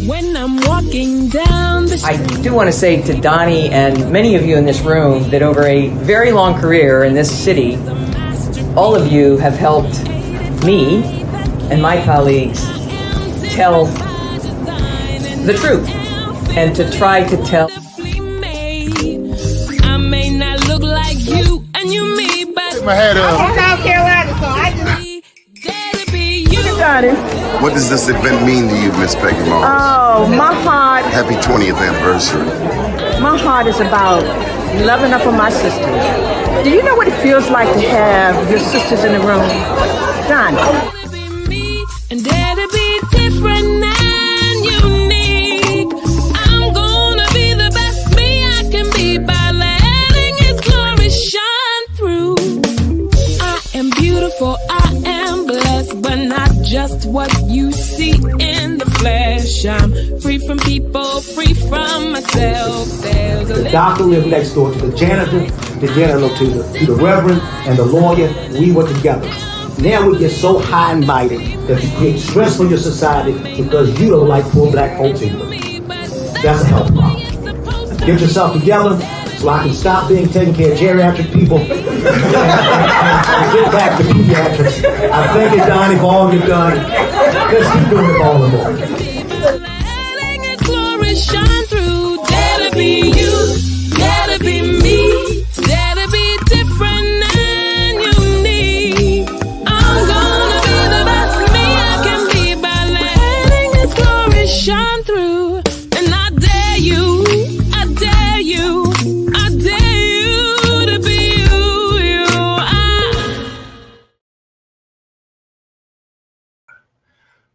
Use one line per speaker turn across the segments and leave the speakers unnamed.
When I'm walking down the street.
I do want to say to Doni and many of you in this room that over a very long career in this city, all of you have helped me and my colleagues tell the truth and to try to tell.
I may not look like you and you me, but
my head up.
I'm from South Carolina, so I just...
What does this event mean to you, Miss Peggy Morris?
Oh, my heart,
Happy 20th anniversary.
my heart is about loving up on my sisters. Do you know what it feels like to have your sisters in the room? John.
And dare to be different and unique. I'm gonna be the best me I can be by letting His glory shine through. I am beautiful, I am blessed, but not just what you see in the flesh. I'm free from people, free from myself. There's a
The doctor lived next door to the janitor, to the reverend, and the lawyer. We were together. Now we get so high and mighty that you create stress for your society because you don't like poor black folks either. That's a health problem. Get yourself together so I can stop being taking care of geriatric people and get back to pediatrics. I thank you, Doni, for all you've done. Let's keep doing it all and more.
letting His glory shine through. Dare to be you, dare to be me, dare to be different and unique. I'm gonna be the best me I can be by letting His glory shine through. And I dare you, I dare you, I dare you to be you.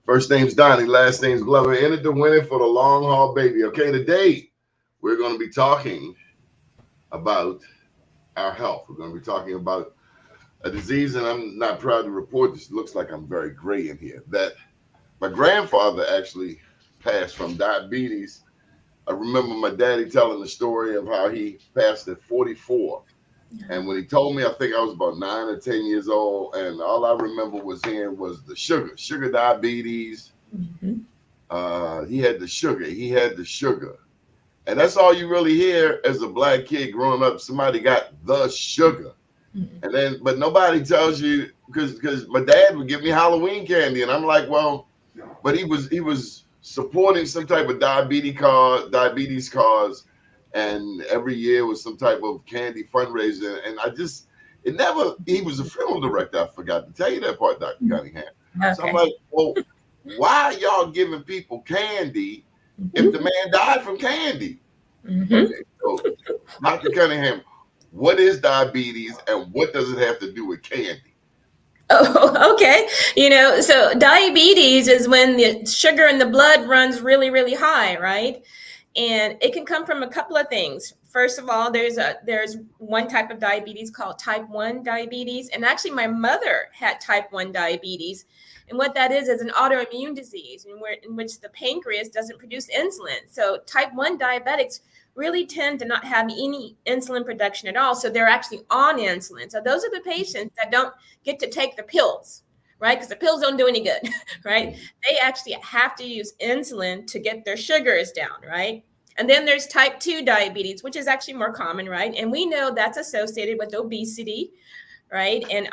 First name's Doni, last name's Glover. Entered the winner for the long haul baby. Okay, today we're going to be talking about our health. We're going to be talking about a disease, and I'm not proud to report this. It looks like I'm very gray in here. That my grandfather actually passed from diabetes. I remember my daddy telling the story of how he passed at 44. And when he told me, I think I was about 9 or 10 years old, and all I remember was hearing was the sugar diabetes. He had the sugar. And that's all you really hear as a black kid growing up. Somebody got the sugar. And then, but nobody tells you, because my dad would give me Halloween candy, and I'm like, well, but he was supporting some type of diabetes cause, and every year was some type of candy fundraiser. And he was a film director. I forgot to tell you that part, Dr. Cunningham. Okay. So I'm like, well, why are y'all giving people candy if the man died from candy? Okay, so Dr. Cunningham, what is diabetes and what does it have to do with candy?
Oh, okay. So diabetes is when the sugar in the blood runs really, really high, right? And it can come from a couple of things. First of all, there's one type of diabetes called type 1 diabetes. And actually, my mother had type 1 diabetes. And what that is an autoimmune disease in which the pancreas doesn't produce insulin. So type 1 diabetics really tend to not have any insulin production at all. So they're actually on insulin. So those are the patients that don't get to take the pills, right? Because the pills don't do any good, right? They actually have to use insulin to get their sugars down, right? And then there's type 2 diabetes, which is actually more common, right? And we know that's associated with obesity, right? And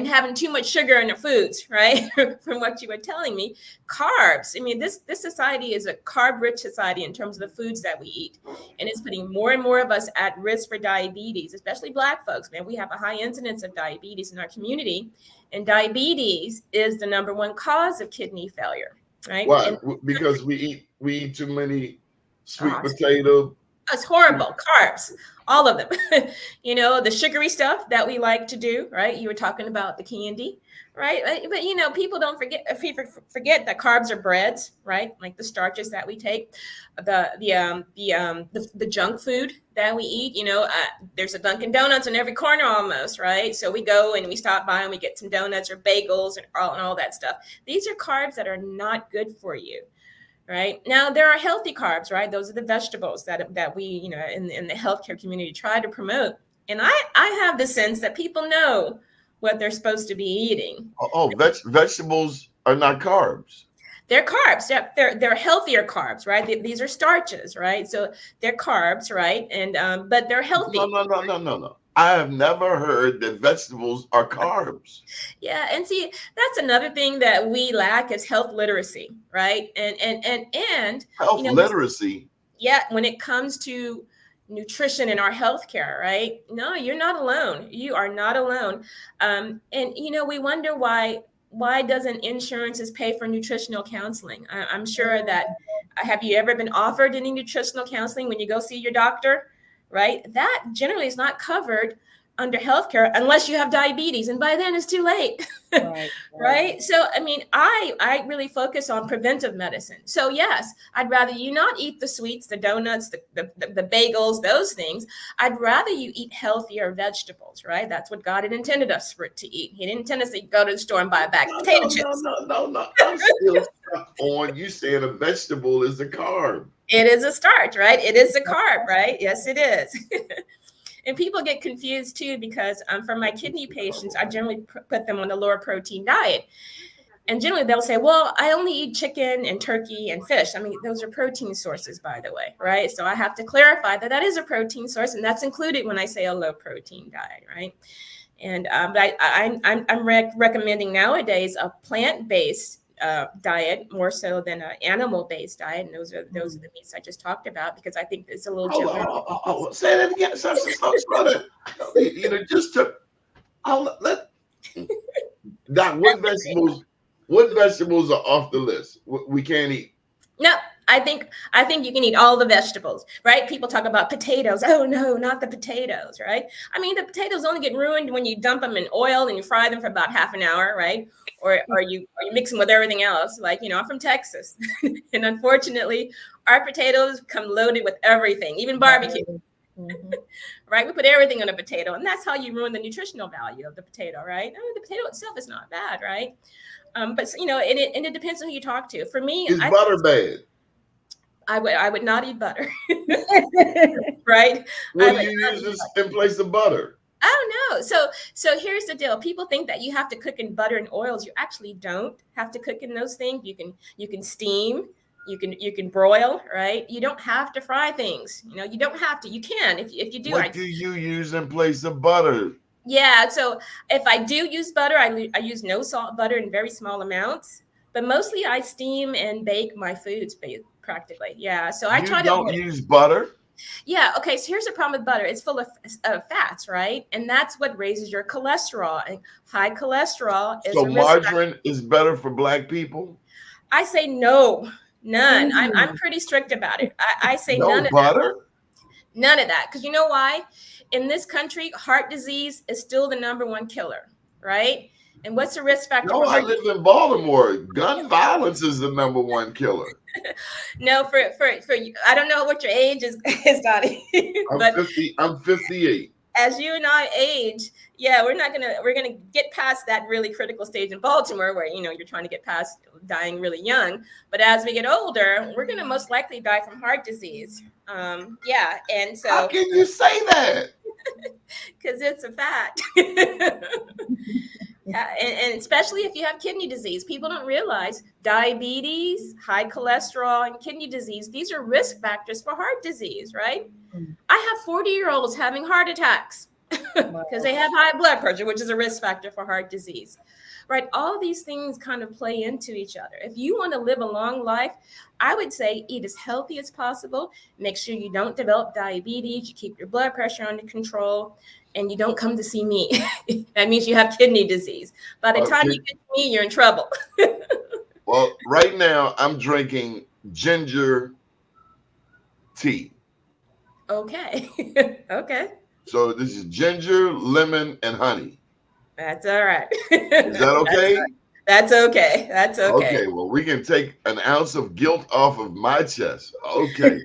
having too much sugar in the foods, right? From what you were telling me. Carbs. I mean, this society is a carb-rich society in terms of the foods that we eat. And it's putting more and more of us at risk for diabetes, especially Black folks. Man, we have a high incidence of diabetes in our community. And diabetes is the number one cause of kidney failure, right?
Why? Because we eat too many sweet potato.
It's horrible. Carbs, all of them. The sugary stuff that we like to do, right? You were talking about the candy, right? But people don't forget that carbs are breads, right? Like the starches that we take, the junk food that we eat. There's a Dunkin' Donuts in every corner almost, right? So we go and we stop by and we get some donuts or bagels and all that stuff. These are carbs that are not good for you. Right now, there are healthy carbs, right? Those are the vegetables that we, in the healthcare community try to promote. And I have the sense that people know what they're supposed to be eating.
Vegetables are not carbs.
They're carbs. They're healthier carbs, right? These are starches, right? So they're carbs, right? And but they're healthy.
No. I have never heard that vegetables are carbs.
Yeah, and see, that's another thing that we lack is health literacy, right? And
Health literacy.
Yeah, when it comes to nutrition in our healthcare, right? No, you're not alone. You are not alone. And we wonder why doesn't insurances pay for nutritional counseling? I'm sure that have you ever been offered any nutritional counseling when you go see your doctor, right? That generally is not covered under healthcare unless you have diabetes, and by then it's too late. Right. So I mean, I really focus on preventive medicine. So yes, I'd rather you not eat the sweets, the donuts, the bagels, those things. I'd rather you eat healthier vegetables, right? That's what God had intended us for it to eat. He didn't intend us to go to the store and buy a bag of potato chips.
No. I'm still stuck on you saying a vegetable is a carb.
It is a starch, right? It is a carb, right? Yes, it is. And people get confused too, because for my kidney patients, I generally put them on a lower protein diet. And generally they'll say, well, I only eat chicken and turkey and fish. I mean, those are protein sources, by the way, right? So I have to clarify that that is a protein source, and that's included when I say a low protein diet, right? And but I'm recommending nowadays a plant-based diet more so than an animal-based diet, and those are the meats I just talked about, because I think it's a little
Oh, say that again. Just took. Doc, what vegetables are off the list? We can't eat.
No, I think you can eat all the vegetables, right? People talk about potatoes. Oh no, not the potatoes, right? I mean, the potatoes only get ruined when you dump them in oil and you fry them for about half an hour, right? Or you mix them with everything else. Like, I'm from Texas, and unfortunately, our potatoes come loaded with everything, even barbecue. Right? We put everything on a potato, and that's how you ruin the nutritional value of the potato, right? I mean, the potato itself is not bad, right? But it depends on who you talk to. For me,
is butter bad?
I would not eat butter. Right?
What do you use this in place of butter?
Oh no. So here's the deal. People think that you have to cook in butter and oils. You actually don't have to cook in those things. You can steam, you can broil, right? You don't have to fry things. You don't have to. You can if you do.
What do you use in place of butter?
Yeah, so if I do use butter, I use no salt butter in very small amounts, but mostly I steam and bake my foods practically. Yeah, so I try to.
You don't use butter?
Yeah, okay, so here's the problem with butter. It's full of fats, right? And that's what raises your cholesterol. And high cholesterol is
so margarine is better for Black people?
I say no, none. I'm pretty strict about it. I say
no
none of
butter?
None of that. Because you know why? In this country, heart disease is still the #1 killer, right? And what's the risk factor?
No, I live in Baltimore. Gun violence is the #1 killer.
No, for I don't know what your age is, Doni.
I'm 58.
As you and I age, yeah, we're gonna get past that really critical stage in Baltimore where you're trying to get past dying really young. But as we get older, we're gonna most likely die from heart disease. Yeah, and so
how can you say that?
Because it's a fact. Yeah, and especially if you have kidney disease, people don't realize diabetes, high cholesterol, and kidney disease. These are risk factors for heart disease, right? I have 40-year-olds having heart attacks because they have high blood pressure, which is a risk factor for heart disease, right? All these things kind of play into each other. If you want to live a long life, I would say eat as healthy as possible. Make sure you don't develop diabetes. You keep your blood pressure under control. And you don't come to see me. That means you have kidney disease. By the time you get to me, you're in trouble.
Well, right now I'm drinking ginger tea.
Okay. Okay.
So this is ginger, lemon, and honey.
That's all right.
Is that okay?
That's okay. That's okay.
Okay, well, we can take an ounce of guilt off of my chest. Okay.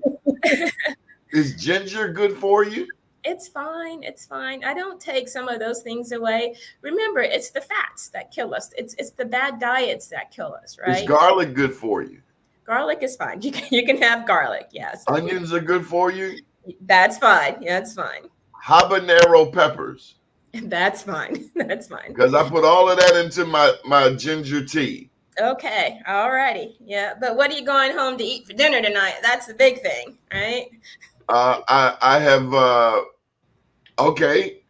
Is ginger good for you?
It's fine. It's fine. I don't take some of those things away. Remember, it's the fats that kill us. It's the bad diets that kill us, right?
Is garlic good for you?
Garlic is fine. You can have garlic, yes.
Onions are good for you?
That's fine. That's fine.
Habanero peppers.
That's fine. That's fine.
Because I put all of that into my ginger tea.
Okay, all righty. Yeah, but what are you going home to eat for dinner tonight? That's the big thing, right?
I have okay.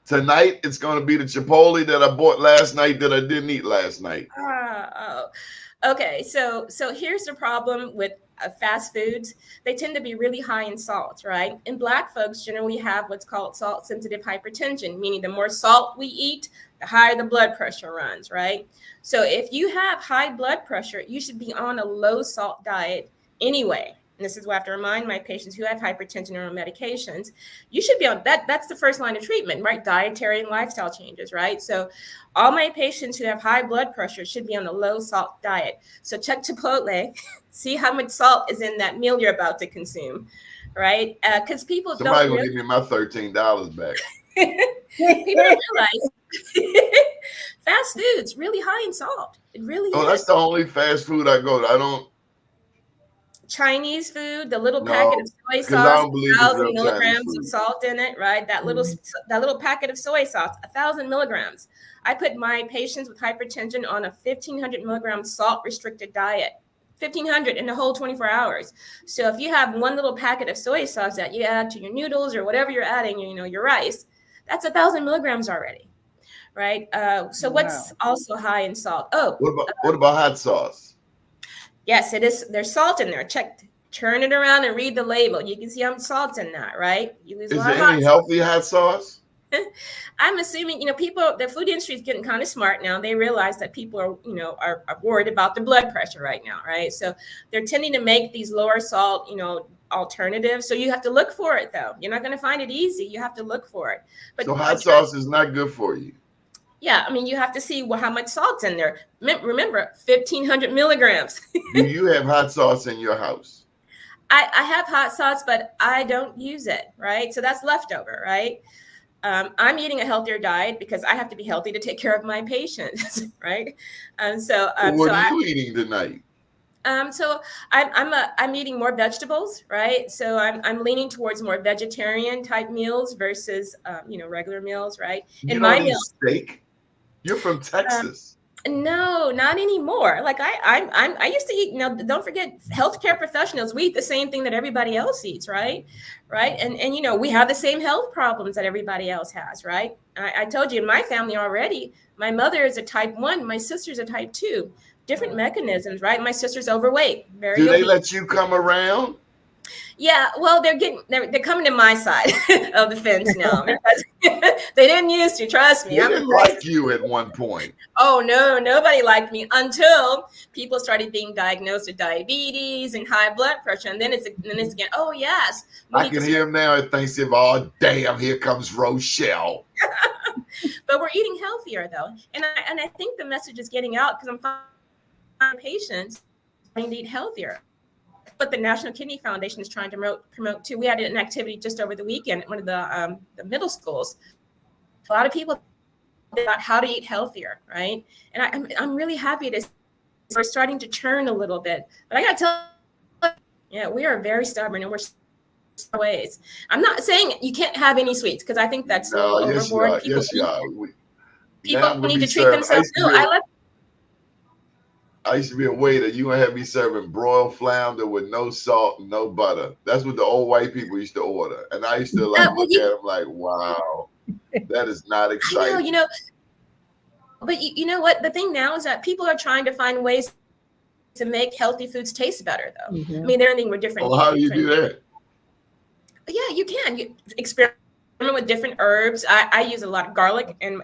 Tonight it's gonna be the Chipotle that I bought last night that I didn't eat last night.
Oh, okay. So here's the problem with fast foods. They tend to be really high in salt, right? And Black folks generally have what's called salt sensitive hypertension, meaning the more salt we eat, the higher the blood pressure runs, right? So if you have high blood pressure, you should be on a low salt diet anyway. And this is why I have to remind my patients who have hypertension or on medications, you should be on that. That's the first line of treatment, right? Dietary and lifestyle changes, right? So all my patients who have high blood pressure should be on a low salt diet. So check Chipotle, see how much salt is in that meal you're about to consume, right? Because people
Somebody
don't
gonna give me my $13 back.
people don't realize fast food's really high in salt. It really
Oh,
is.
that's the only fast food I go to. I don't.
Chinese food, the little
No,
packet of soy
'cause I
sauce,
don't believe it's
1,000
real Chinese
milligrams
food.
of salt in it, right? That little packet of soy sauce, 1,000 milligrams. I put my patients with hypertension on a 1,500 milligram salt restricted diet. 1,500 in the whole 24 hours. So if you have one little packet of soy sauce that you add to your noodles or whatever you're adding, your rice, that's 1,000 milligrams already, right? So what's also high in salt? Oh,
What about hot sauce?
yes, it is. There's salt in there. Turn it around and read the label. You can see how much salt's in that, right? You lose a
Is
lot
there
of hot
any
sauce.
healthy hot sauce?
I'm assuming, people, the food industry is getting kind of smart now. They realize that people are worried about their blood pressure right now, right? So they're tending to make these lower salt, alternatives. So you have to look for it, though. You're not going to find it easy. You have to look for it. But
So hot sauce is not good for you.
yeah, I mean, you have to see how much salt's in there. Remember, 1,500 milligrams.
Do you have hot sauce in your house?
I have hot sauce, but I don't use it, right? So that's leftover, right? I'm eating a healthier diet because I have to be healthy to take care of my patients, right?
What are you eating tonight?
So I'm eating more vegetables, right? So I'm leaning towards more vegetarian type meals versus regular meals, right?
You don't eat steak? You're from Texas.
No, not anymore. Like I used to eat. Now, don't forget, healthcare professionals, we eat the same thing that everybody else eats, right? And we have the same health problems that everybody else has, right? I told you in my family already. My mother is a type 1. My sister's a type 2. Different mechanisms, right? My sister's overweight.
Do they let you come around?
Yeah, well, they're coming to my side of the fence now because they didn't used to. Trust me,
They didn't like you at one point.
Oh no, nobody liked me until people started being diagnosed with diabetes and high blood pressure, and then it's again. Oh yes,
I can hear him now at Thanksgiving. Oh damn, here comes Rochelle.
But we're eating healthier though, and I think the message is getting out because I'm finding patients trying to eat healthier. But the National Kidney Foundation is trying to promote too. We had an activity just over the weekend at one of the middle schools. A lot of people about how to eat healthier, right? And I'm really happy to see we're starting to turn a little bit. But I got to tell you, we are very stubborn and we're ways. I'm not saying you can't have any sweets because I think that's overboard.
Yes, you are.
People need to treat themselves.
I used to be a waiter. You gonna have me serving broiled flounder with no salt and no butter. That's what the old white people used to order, and I used to look at them like, "Wow, that is not exciting."
But you know what? The thing now is that people are trying to find ways to make healthy foods taste better, though. Mm-hmm. I mean, they're thinking with different.
Well, how do you do that?
Yeah, you can. You experiment with different herbs. I use a lot of garlic in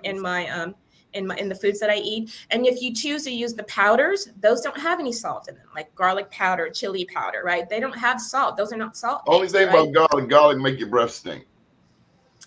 the foods that I eat. And if you choose to use the powders, those don't have any salt in them, like garlic powder, chili powder, right? They don't have salt. Those are not salt.
Only thing about garlic make your breath stink.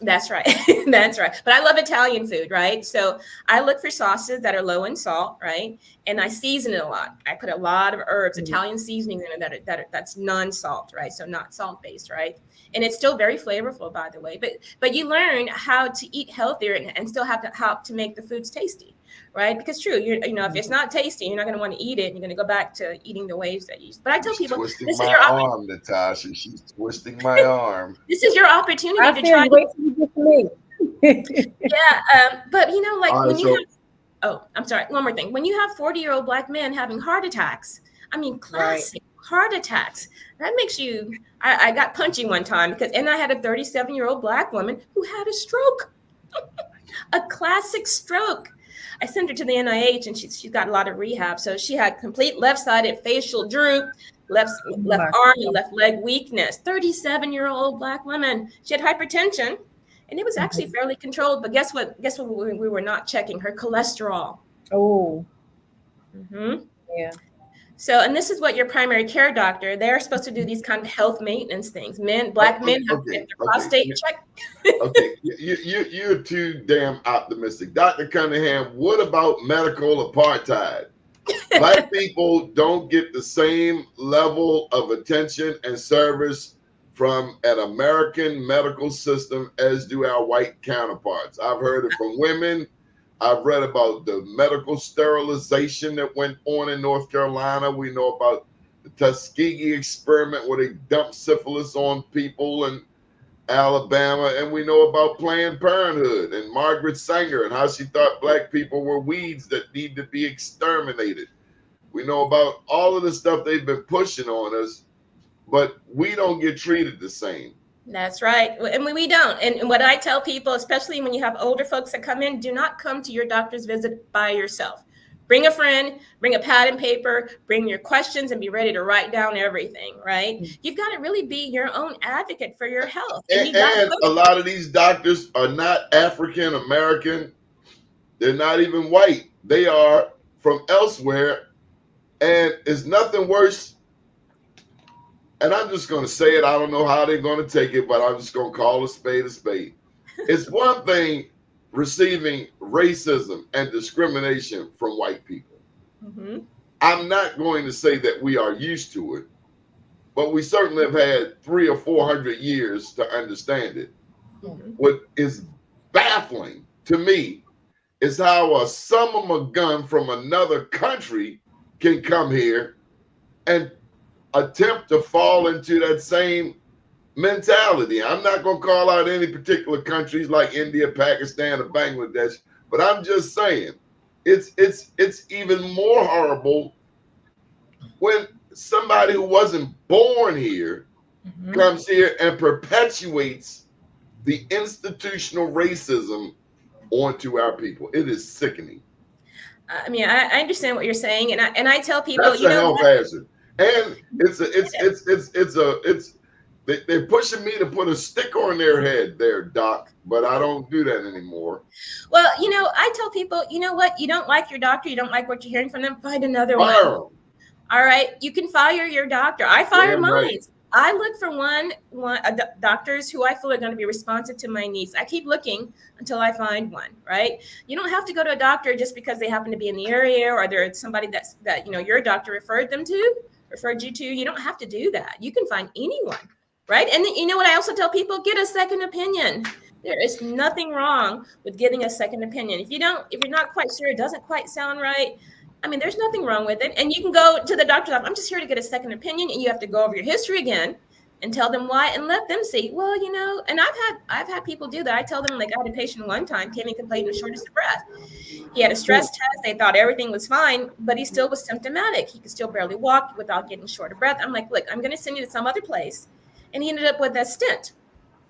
That's right. That's right. But I love Italian food, right? So I look for sauces that are low in salt, right? And I season it a lot. I put a lot of herbs, Italian seasonings in it that's non-salt, right? So not salt-based, right? And it's still very flavorful, by the way. But you learn how to eat healthier and still have to make the foods tasty, right? Because true, if it's not tasty, you're not going to want to eat it. You're going to go back to eating the ways that you used. But I tell people,
this is your arm, Natasha. She's twisting my arm.
This is your opportunity to try. Yeah, but
when you
Oh, I'm sorry. One more thing. When you have 40-year-old Black men having heart attacks, I mean, classic heart attacks, that makes you, I got punchy one time and I had a 37-year-old Black woman who had a stroke, a classic stroke. I sent her to the NIH and she's got a lot of rehab. So she had complete left-sided facial droop, left arm and left leg weakness. 37-year-old Black woman. She had hypertension. And it was actually fairly controlled, but guess what? Guess what? We were not checking her cholesterol.
Oh,
Yeah. So, and this is what your primary care doctor, they're supposed to do these kind of health maintenance things. Black men have to get their prostate checked.
Okay, you're too damn optimistic. Dr. Cunningham, what about medical apartheid? Black people don't get the same level of attention and service from an American medical system as do our white counterparts. I've heard it from women. I've read about the medical sterilization that went on in North Carolina. We know about the Tuskegee experiment where they dumped syphilis on people in Alabama. And we know about Planned Parenthood and Margaret Sanger and how she thought Black people were weeds that need to be exterminated. We know about all of the stuff they've been pushing on us, but we don't get treated the same.
That's right. And we don't. And what I tell people, especially when you have older folks that come in, do not come to your doctor's visit by yourself. Bring a friend, bring a pad and paper, bring your questions and be ready to write down everything, right? You've got to really be your own advocate for your health.
And a lot of these doctors are not African American. They're not even white. They are from elsewhere. And it's nothing worse. And I'm just going to say it. I don't know how they're going to take it, but I'm just going to call a spade a spade. It's one thing receiving racism and discrimination from white people. I'm not going to say that we are used to it, but we certainly have had 300 or 400 years to understand it. What is baffling to me is how a son of a gun from another country can come here and attempt to fall into that same mentality. I'm not going to call out any particular countries like India, Pakistan, or Bangladesh, but I'm just saying it's even more horrible when somebody who wasn't born here comes here and perpetuates the institutional racism onto our people. It is sickening.
I mean, I understand what you're saying, and I tell people,
that's a health hazard, and they're pushing me to put a sticker on their head there, Doc, but I don't do that anymore.
Well, I tell people, you know what? You don't like your doctor, you don't like what you're hearing from them, find another one. All right, you can fire your doctor. I fired mine. Right. I look for doctors who I feel are going to be responsive to my needs. I keep looking until I find one, right? You don't have to go to a doctor just because they happen to be in the area or there's somebody that your doctor referred you to. You don't have to do that. You can find anyone, right? And you know what I also tell people? Get a second opinion. There is nothing wrong with getting a second opinion. If you're not quite sure, it doesn't quite sound right, I mean, there's nothing wrong with it. And you can go to the doctor's office. I'm just here to get a second opinion. And you have to go over your history again and tell them why and let them see. Well, and I've had people do that. I tell them, like, I had a patient one time came in complaining of shortness of breath. He had a stress test. They thought everything was fine, but he still was symptomatic. He could still barely walk without getting short of breath. I'm like, look, I'm going to send you to some other place. And he ended up with a stent.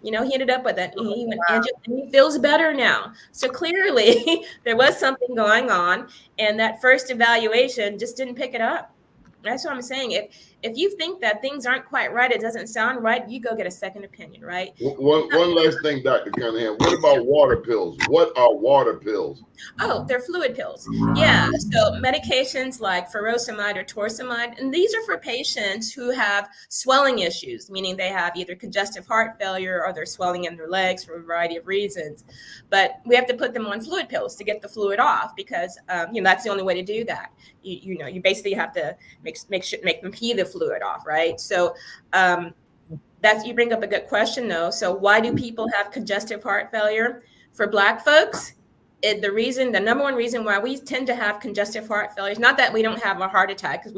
He ended up with it. And he went and he feels better now. So clearly there was something going on, and that first evaluation just didn't pick it up. That's what I'm saying. If you think that things aren't quite right, it doesn't sound right, you go get a second opinion, right?
One last thing, Dr. Cunningham. What about water pills? What are water pills?
Oh, they're fluid pills. Yeah. So medications like furosemide or torsemide, and these are for patients who have swelling issues, meaning they have either congestive heart failure or they're swelling in their legs for a variety of reasons. But we have to put them on fluid pills to get the fluid off because that's the only way to do that. You basically have to make them pee the fluid off, right? So you bring up a good question though. So why do people have congestive heart failure? For Black folks, the number one reason why we tend to have congestive heart failure is not that we don't have a heart attack, because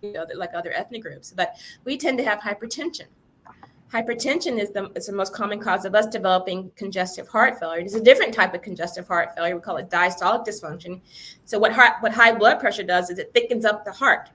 we like other ethnic groups, but we tend to have hypertension. Hypertension is the most common cause of us developing congestive heart failure. There's a different type of congestive heart failure. We call it diastolic dysfunction. So what high blood pressure does is it thickens up the heart.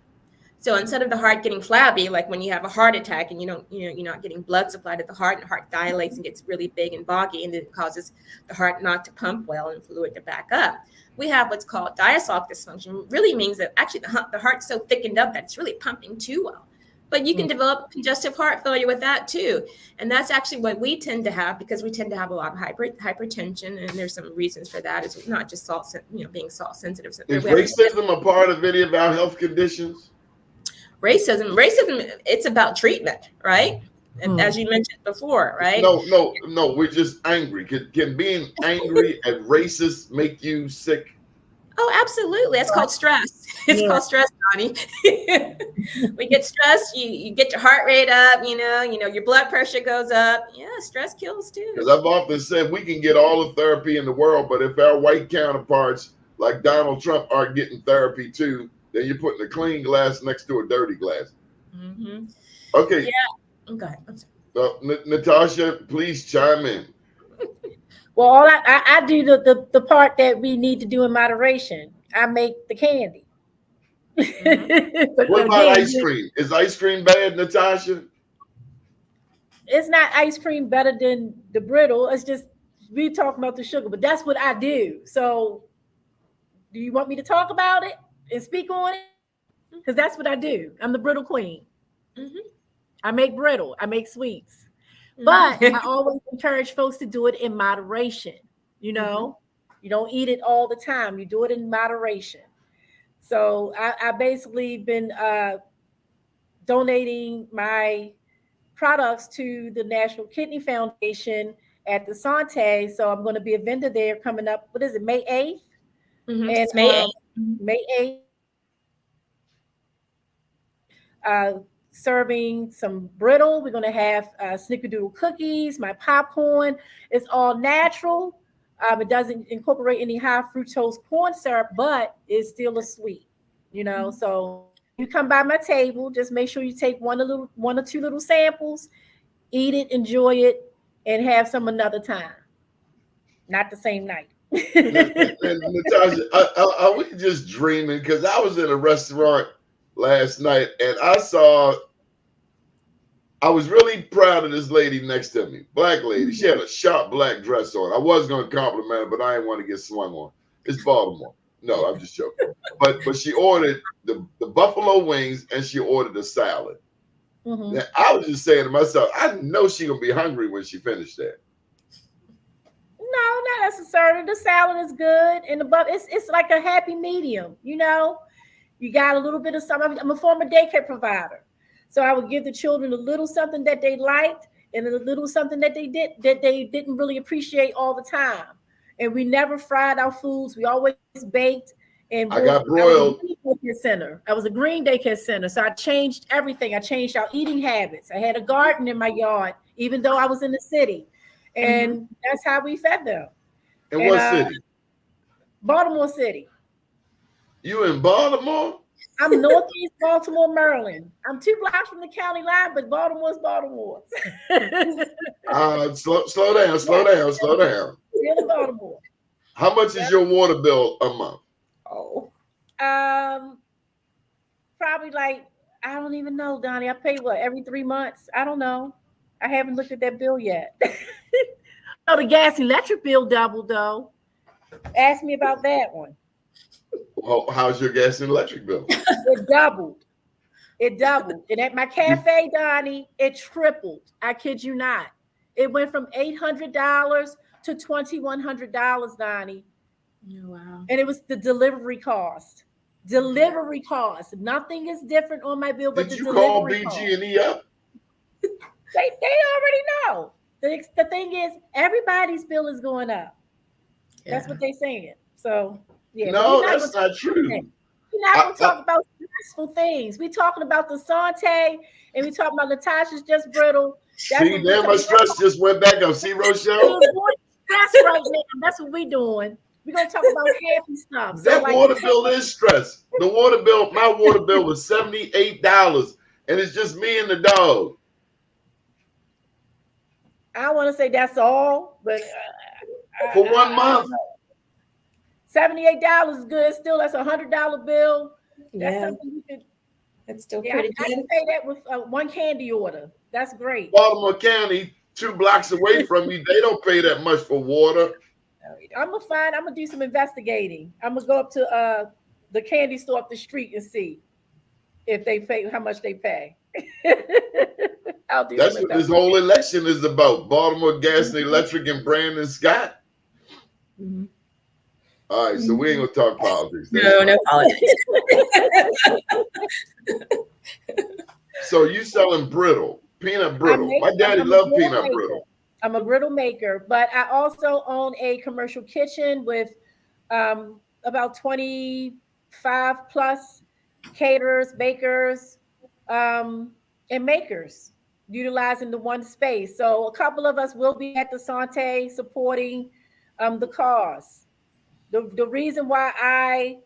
So instead of the heart getting flabby, like when you have a heart attack and you're not getting blood supply to the heart, and the heart dilates and gets really big and boggy, and it causes the heart not to pump well and fluid to back up. We have what's called diastolic dysfunction. Really means that actually the heart's so thickened up that it's really pumping too well. But you can develop congestive heart failure with that too. And that's actually what we tend to have, because we tend to have a lot of hypertension. And there's some reasons for that. It's not just being salt sensitive.
Is racism a part of any of our health conditions?
Racism, it's about treatment, right? And as you mentioned before, right?
No, we're just angry. Can being angry at racists make you sick?
Oh, absolutely. That's called stress. It's called stress, Doni. We get stressed, you get your heart rate up, your blood pressure goes up. Yeah, stress kills too.
Because I've often said we can get all the therapy in the world, but if our white counterparts like Donald Trump aren't getting therapy too, then you're putting a clean glass next to a dirty glass.
Mm-hmm.
Okay.
Yeah. Go ahead. I'm sorry.
Natasha, please chime in.
Well, all I do the part that we need to do in moderation. I make the candy.
Mm-hmm.
What about ice cream? Is ice cream bad, Natasha?
It's not ice cream better than the brittle. It's just we talking about the sugar, but that's what I do. So, do you want me to talk about it and speak on it? Because that's what I do. I'm the brittle queen.
Mm-hmm.
I make brittle. I make sweets. But I always encourage folks to do it in moderation. You don't eat it all the time. You do it in moderation. So I basically been donating my products to the National Kidney Foundation at the Santé. So I'm going to be a vendor there coming up. What is it, May 8th?
Mm-hmm.
And
it's May 8th.
May 8th. Serving some brittle. We're going to have snickerdoodle cookies, my popcorn. It's all natural. It doesn't incorporate any high fructose corn syrup, but it's still a sweet, So you come by my table, just make sure you take one or two little samples, eat it, enjoy it, and have some another time. Not the same night.
And Natasha, are we just dreaming? Because I was in a restaurant last night and I was really proud of this lady next to me, black lady. She had a sharp black dress on. I was going to compliment her, but I didn't want to get swung on. It's Baltimore. No, I'm just joking. But she ordered the buffalo wings and she ordered a salad. Mm-hmm. Now, I was just saying to myself, I know she's going to be hungry when she finished that.
No, not necessarily. The salad is good, and it's like a happy medium. You got a little bit of something. I'm a former daycare provider, so I would give the children a little something that they liked and a little something that they didn't really appreciate all the time. And we never fried our foods. We always baked. And
I got broiled.
I was a green daycare center, so I changed everything. I changed our eating habits. I had a garden in my yard, even though I was in the city. And that's how we fed them.
In what city?
Baltimore City.
You in Baltimore?
I'm Northeast Baltimore, Maryland. I'm 2 blocks from the county line, but Baltimore's Baltimore.
Slow down.
In Baltimore.
How much is your water bill a month?
Oh, probably like, I don't even know, Donnie. I pay what, every 3 months? I don't know. I haven't looked at that bill yet. Oh, the gas and electric bill doubled though. Ask me about that one.
Well, how's your gas and electric bill?
It doubled. And at my cafe, Donnie, it tripled. I kid you not. It went from $800 to $2,100, Donnie.
Oh, wow.
And it was the delivery cost. Nothing is different on my bill but the delivery cost.
Did you call BG&E up?
They already know. The thing is, everybody's bill is going up. Yeah. That's what they're saying. So, yeah.
No, that's not true.
We're not going to talk about stressful things. We're talking about the Santé, and we're talking about Natasha's just brittle.
See, damn, my stress just went back up. See, Rochelle?
That's right now. That's what we're doing. We're going to talk about happy stuff.
That water bill is stress. The water bill, my water bill was $78, and it's just me and the dog.
I want to say that's all, but
For 1 month.
$78 is good. Still, that's $100 bill. That's
Yeah,
something you could.
that's still
Yeah,
pretty
I
good.
can pay that with one candy order. That's great.
Baltimore County, 2 blocks away from you, they don't pay that much for water.
I'm gonna do some investigating. I'm gonna go up to the candy store up the street and see if they pay how much they pay. I'll do
That's
some
what this
investigating.
whole election is about. Baltimore Gas and Electric and Brandon Scott.
Mhm.
All right, so we ain't gonna talk politics.
No politics.
So you selling brittle, peanut brittle. My daddy
I'm a
loved
brittle
peanut
maker.
brittle.
I'm a brittle maker, but I also own a commercial kitchen with about 25 plus caterers, bakers, and makers utilizing the one space. So a couple of us will be at the Santé supporting the cause. The reason why I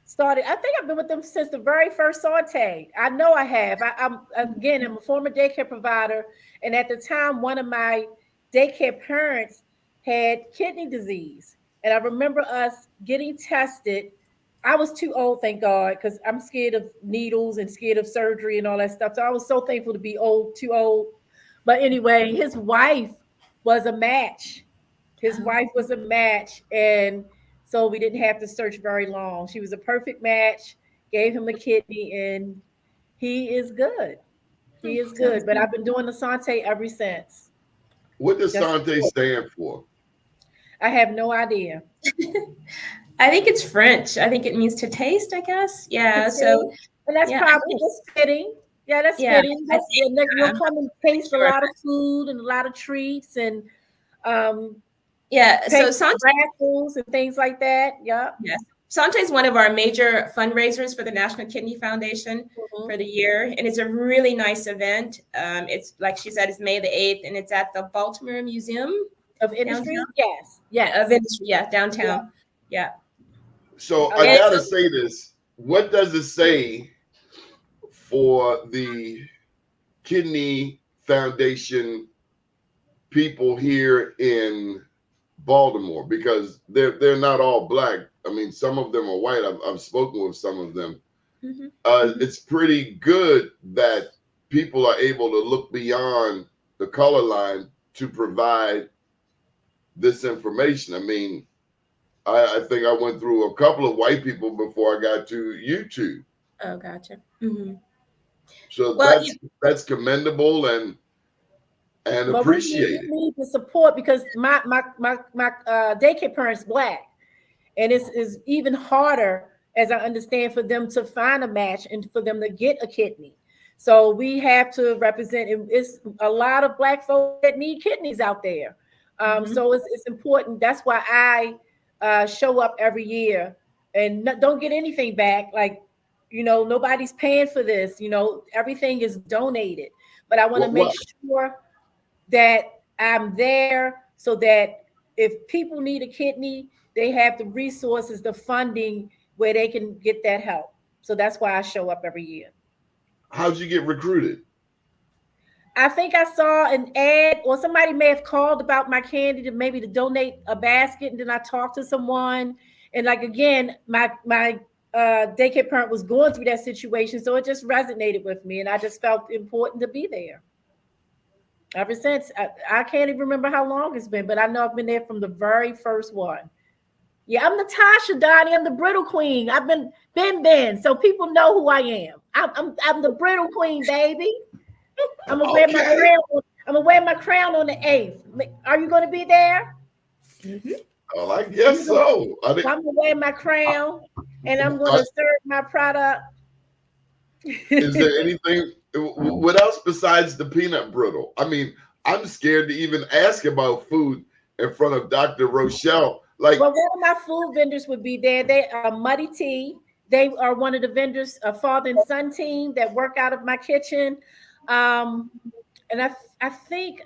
started, I think I've been with them since the very first Santé. I know I have. I'm a former daycare provider, and at the time, one of my daycare parents had kidney disease, and I remember us getting tested. I was too old, thank God, because I'm scared of needles and scared of surgery and all that stuff. So I was so thankful to be too old. But anyway, his wife was a match. And so we didn't have to search very long. She was a perfect match, gave him a kidney, and he is good. He is good. But I've been doing the Santé ever since.
What does
Just-
Santé stand for?
I have no idea.
I think it's French. I think it means to taste, I guess. Yeah. So
And that's
yeah,
probably just fitting. Yeah, that's
Yeah,
fitting.
I think,
You'll come and taste
sure.
a lot of food and a lot of treats and
yeah. So
taste
Santé,
raffles and things like that. Yeah.
yes. Santé is one of our major fundraisers for the National Kidney Foundation for the year, and it's a really nice event. It's like she said, it's May the 8th, and it's at the Baltimore Museum
Of Industry?
Downtown?
Yes. Yes.
of Industry. Yeah, downtown. Yeah.
So I
Okay.
gotta say this. What does it say for the Kidney Foundation people here in Baltimore? Because they're not all black. I mean, some of them are white. I've spoken with some of them. It's pretty good that people are able to look beyond the color line to provide this information. I mean, I think I went through a couple of white people before I got to YouTube.
Oh, gotcha.
So
Well,
that's commendable and
But we
appreciated.
need the support because my daycare parents black, and it's even harder, as I understand, for them to find a match and for them to get a kidney. So we have to represent. It's a lot of black folks that need kidneys out there. So it's important. That's why I show up every year and don't get anything back. Like, nobody's paying for this. Everything is donated. But I want to make sure that I'm there so that if people need a kidney, they have the resources, the funding where they can get that help. So that's why I show up every year.
How'd you get recruited?
I think I saw an ad, or somebody may have called about my candy to maybe to donate a basket, and then I talked to someone. And like again, my daycare parent was going through that situation, so it just resonated with me, and I just felt important to be there. Ever since, I can't even remember how long it's been, but I know I've been there from the very first one. Yeah, I'm Natasha, Doni. I'm the brittle queen. I've been. So people know who I am. I'm the brittle queen, baby. I'm gonna wear my crown. I'm gonna wear my crown on the 8th. Are you gonna be there?
Well, I guess so.
I'm gonna wear my crown, and I'm gonna serve my product.
Is there anything? What else besides the peanut brittle? I mean, I'm scared to even ask about food in front of Dr. Rochelle. Like,
well, one of my food vendors would be there. They are Muddy Tea. They are one of the vendors, a father and son team that work out of my kitchen. And I think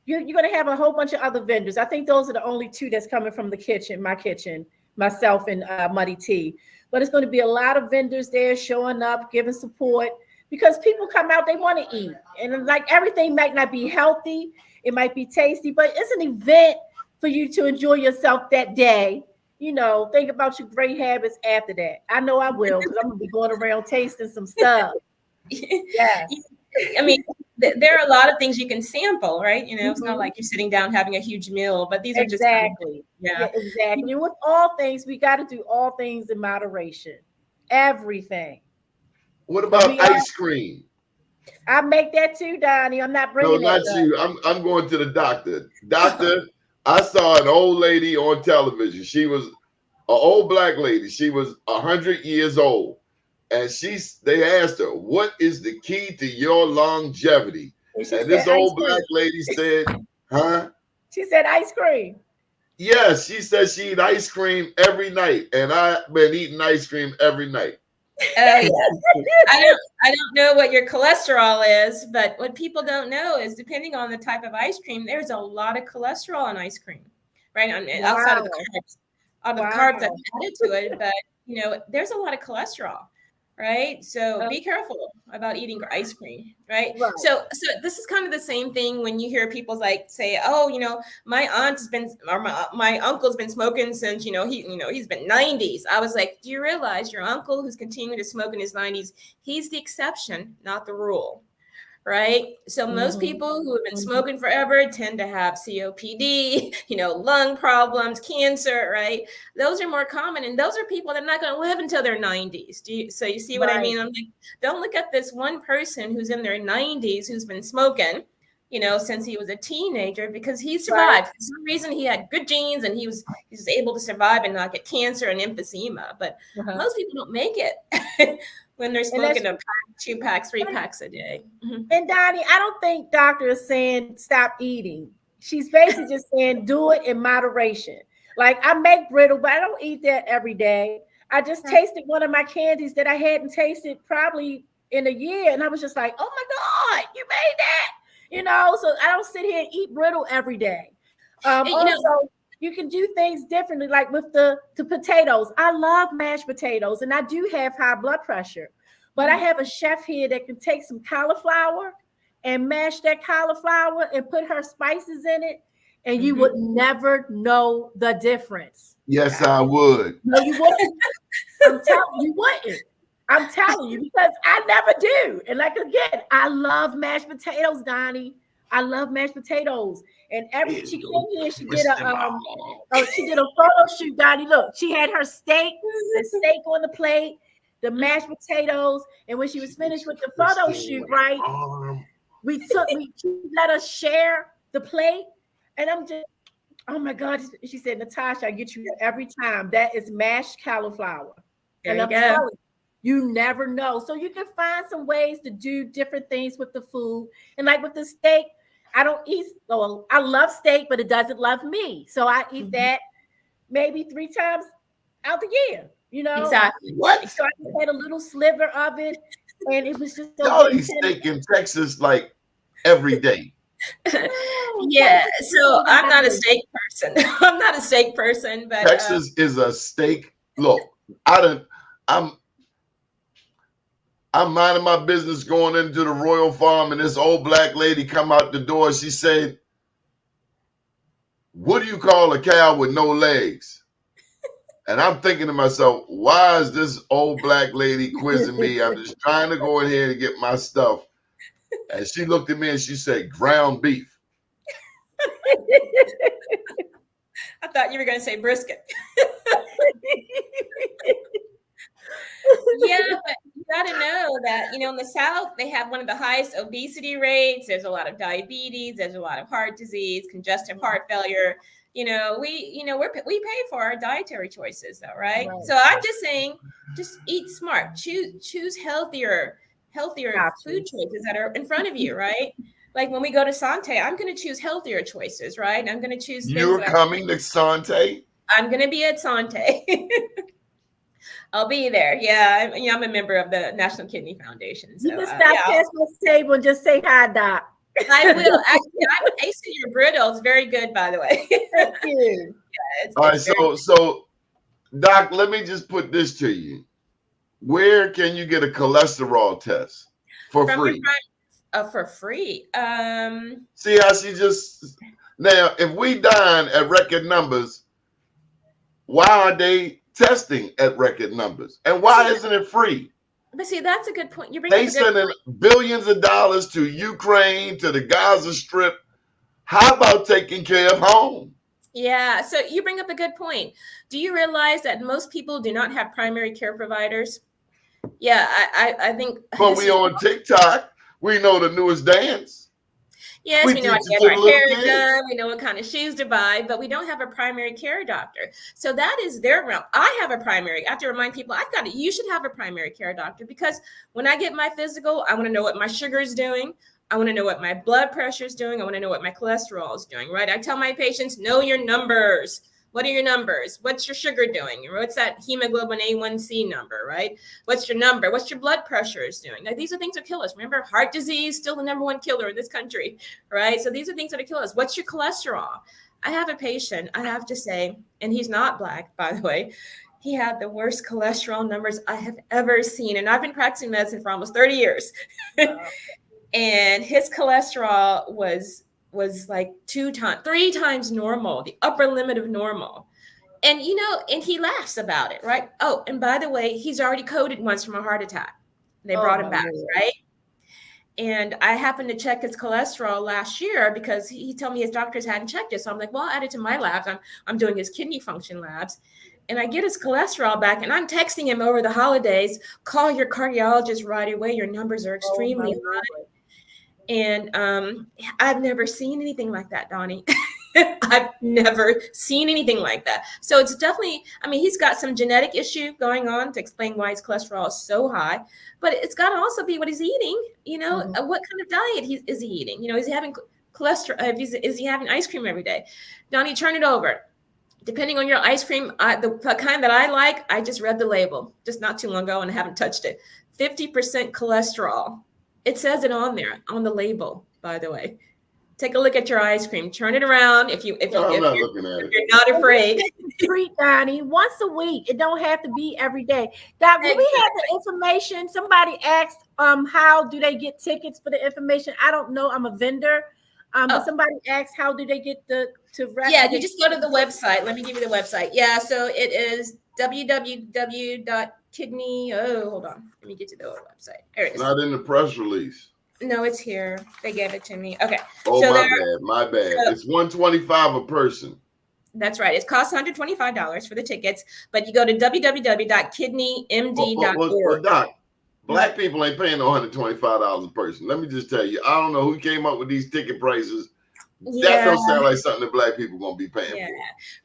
you're going to have a whole bunch of other vendors. I think those are the only two that's coming from the kitchen, my kitchen, myself and Muddy Tea. But it's going to be a lot of vendors there showing up, giving support. because people come out, they want to eat, and like everything might not be healthy, it might be tasty, but it's an event for you to enjoy yourself that day. You know, think about your great habits after that. I know I will, because I'm gonna be going around tasting some stuff. Yes.
I mean, there are a lot of things you can sample, right? You know, it's not like you're sitting down having a huge meal, but these are just
exactly. Yeah, exactly. And with all things, we got to do all things in moderation. Everything.
What about ice cream?
I make that too, Donnie. I'm not bringing
No, not you. I'm going to the doctor. Doctor, I saw an old lady on television. She was an old black lady. She was 100 years old. And they asked her, what is the key to your longevity? And this old black lady said, huh?
She said ice cream.
Yes, she said she eat ice cream every night. And I've been eating ice cream every night.
Oh yeah. I don't know what your cholesterol is, but what people don't know is depending on the type of ice cream, there's a lot of cholesterol in ice cream, right? Outside of the carbs, carbs that added to it, but you know, there's a lot of cholesterol, right? So be careful about eating ice cream, right? So this is kind of the same thing when you hear people like say, oh, you know, my aunt's been, or my uncle's been smoking since, he's been 90s. I was like, do you realize your uncle who's continuing to smoke in his 90s, he's the exception, not the rule. Right. So most people who have been smoking forever tend to have COPD, lung problems, cancer. Right. Those are more common. And those are people that are not going to live until their 90s. So you see what I mean? I'm like, don't look at this one person who's in their 90s who's been smoking, since he was a teenager, because he survived. For some reason, he had good genes and he was able to survive and not get cancer and emphysema. But most people don't make it. When they're smoking a pack, 2 packs, 3 packs a day.
And Donnie, I don't think doctor is saying stop eating. She's basically just saying do it in moderation. Like I make brittle, but I don't eat that every day. I just tasted one of my candies that I hadn't tasted probably in a year. And I was just like, oh my God, you made that. So I don't sit here and eat brittle every day. Also, you can do things differently, like with the potatoes. I love mashed potatoes, and I do have high blood pressure. But I have a chef here that can take some cauliflower and mash that cauliflower and put her spices in it, and you would never know the difference.
Yes, I would.
No, you wouldn't. I'm telling you, wouldn't. I'm telling you, because I never do. And like again, I love mashed potatoes, Donnie. I love mashed potatoes. And she came here, she did a photo shoot, Donnie. Look, she had her steak, the steak on the plate, the mashed potatoes, and when she was finished with the photo shoot, right? She let us share the plate, and I'm just, oh my God. She said, Natasha, I get you every time. That is mashed cauliflower.
There
and
you
I'm
go.
telling you never know. So you can find some ways to do different things with the food. And like with the steak, I don't eat, I love steak, but it doesn't love me. So I eat that maybe 3 times out the year,
Exactly.
What?
So I just had a little sliver of it, and it was just
Y'all eat steak in Texas like every day.
Yeah. So I'm not a steak person. I'm not a steak person, but
Texas is a steak. Look, I'm minding my business going into the Royal Farm, and this old black lady come out the door. She said, what do you call a cow with no legs? And I'm thinking to myself, why is this old black lady quizzing me? I'm just trying to go in here and get my stuff. And she looked at me and she said, ground beef.
I thought you were going to say brisket. Yeah, but you got to know that, in the South, they have one of the highest obesity rates. There's a lot of diabetes. There's a lot of heart disease, congestive heart failure. We pay for our dietary choices, though, right? So I'm just saying, just eat smart. Choose healthier food choices that are in front of you, right? Like when we go to Santé, I'm going to choose healthier choices, right? I'm going to choose.
You're coming to Santé?
I'm going to be at Santé. I'll be there. Yeah, I'm a member of the National Kidney Foundation. So,
you can stop past this table and just say hi, Doc.
I will. Actually, I tasted your brittle. It's very good, by the way.
Thank you.
Yeah,
all right, so Doc, let me just put this to you. Where can you get a cholesterol test? for
From
free.
For free.
See how she just now? If we dine at record numbers, why are they testing at record numbers? And why isn't it free?
But see, that's a good point. You bring
They
up a good
sending billions of dollars to Ukraine, to the Gaza Strip. How about taking care of home?
Yeah, so you bring up a good point. Do you realize that most people do not have primary care providers? Yeah, I think.
But we on TikTok, we know the newest dance.
Yes, we know how
teach
to
it
get
to
our
the little
hair
kids.
done. We know what kind of shoes to buy, but we don't have a primary care doctor. So that is their realm. I have a primary. I have to remind people, I've got it. You should have a primary care doctor, because when I get my physical, I want to know what my sugar is doing. I want to know what my blood pressure is doing. I want to know what my cholesterol is doing, right? I tell my patients, know your numbers. What are your numbers? What's your sugar doing? What's that hemoglobin A1C number, right? What's your number? What's your blood pressure is doing? Now, these are things that kill us. Remember, heart disease, still the number one killer in this country, right? So these are things that kill us. What's your cholesterol? I have a patient, I have to say, and he's not Black, by the way. He had the worst cholesterol numbers I have ever seen. And I've been practicing medicine for almost 30 years. And his cholesterol was like 3 times normal, the upper limit of normal. And, and he laughs about it, right? Oh, and by the way, he's already coded once from a heart attack. They brought him back, right? And I happened to check his cholesterol last year because he told me his doctors hadn't checked it. So I'm like, well, I'll add it to my labs. I'm doing his kidney function labs. And I get his cholesterol back, and I'm texting him over the holidays, call your cardiologist right away. Your numbers are extremely high. And I've never seen anything like that, Doni. I've never seen anything like that. So it's definitely, he's got some genetic issue going on to explain why his cholesterol is so high, but it's got to also be what he's eating, what kind of diet is he eating? Is he having cholesterol? Is he having ice cream every day? Doni, turn it over. Depending on your ice cream, the kind that I like, I just read the label just not too long ago and I haven't touched it. 50% cholesterol. It says it on there, on the label, by the way. Take a look at your ice cream. Turn it around if you're not afraid.
Treat, Doni, once a week. It don't have to be every day. That when we had the information, somebody asked how do they get tickets for the information? I don't know. I'm a vendor. But somebody asked how do they get
Yeah, you just go to the website. Let me give you the website. Yeah, so it is www.kidney. Oh, hold on. Let me get to the website. There it is.
Not in the press release.
No, it's here. They gave it to me. Okay.
Oh, so my bad. So, it's $125 a person.
That's right. It costs $125 for the tickets, but you go to www.kidneymd.org.
Doc, Black people ain't paying $125 a person. Let me just tell you, I don't know who came up with these ticket prices. Yeah. That don't sound like something that Black people gonna be paying for.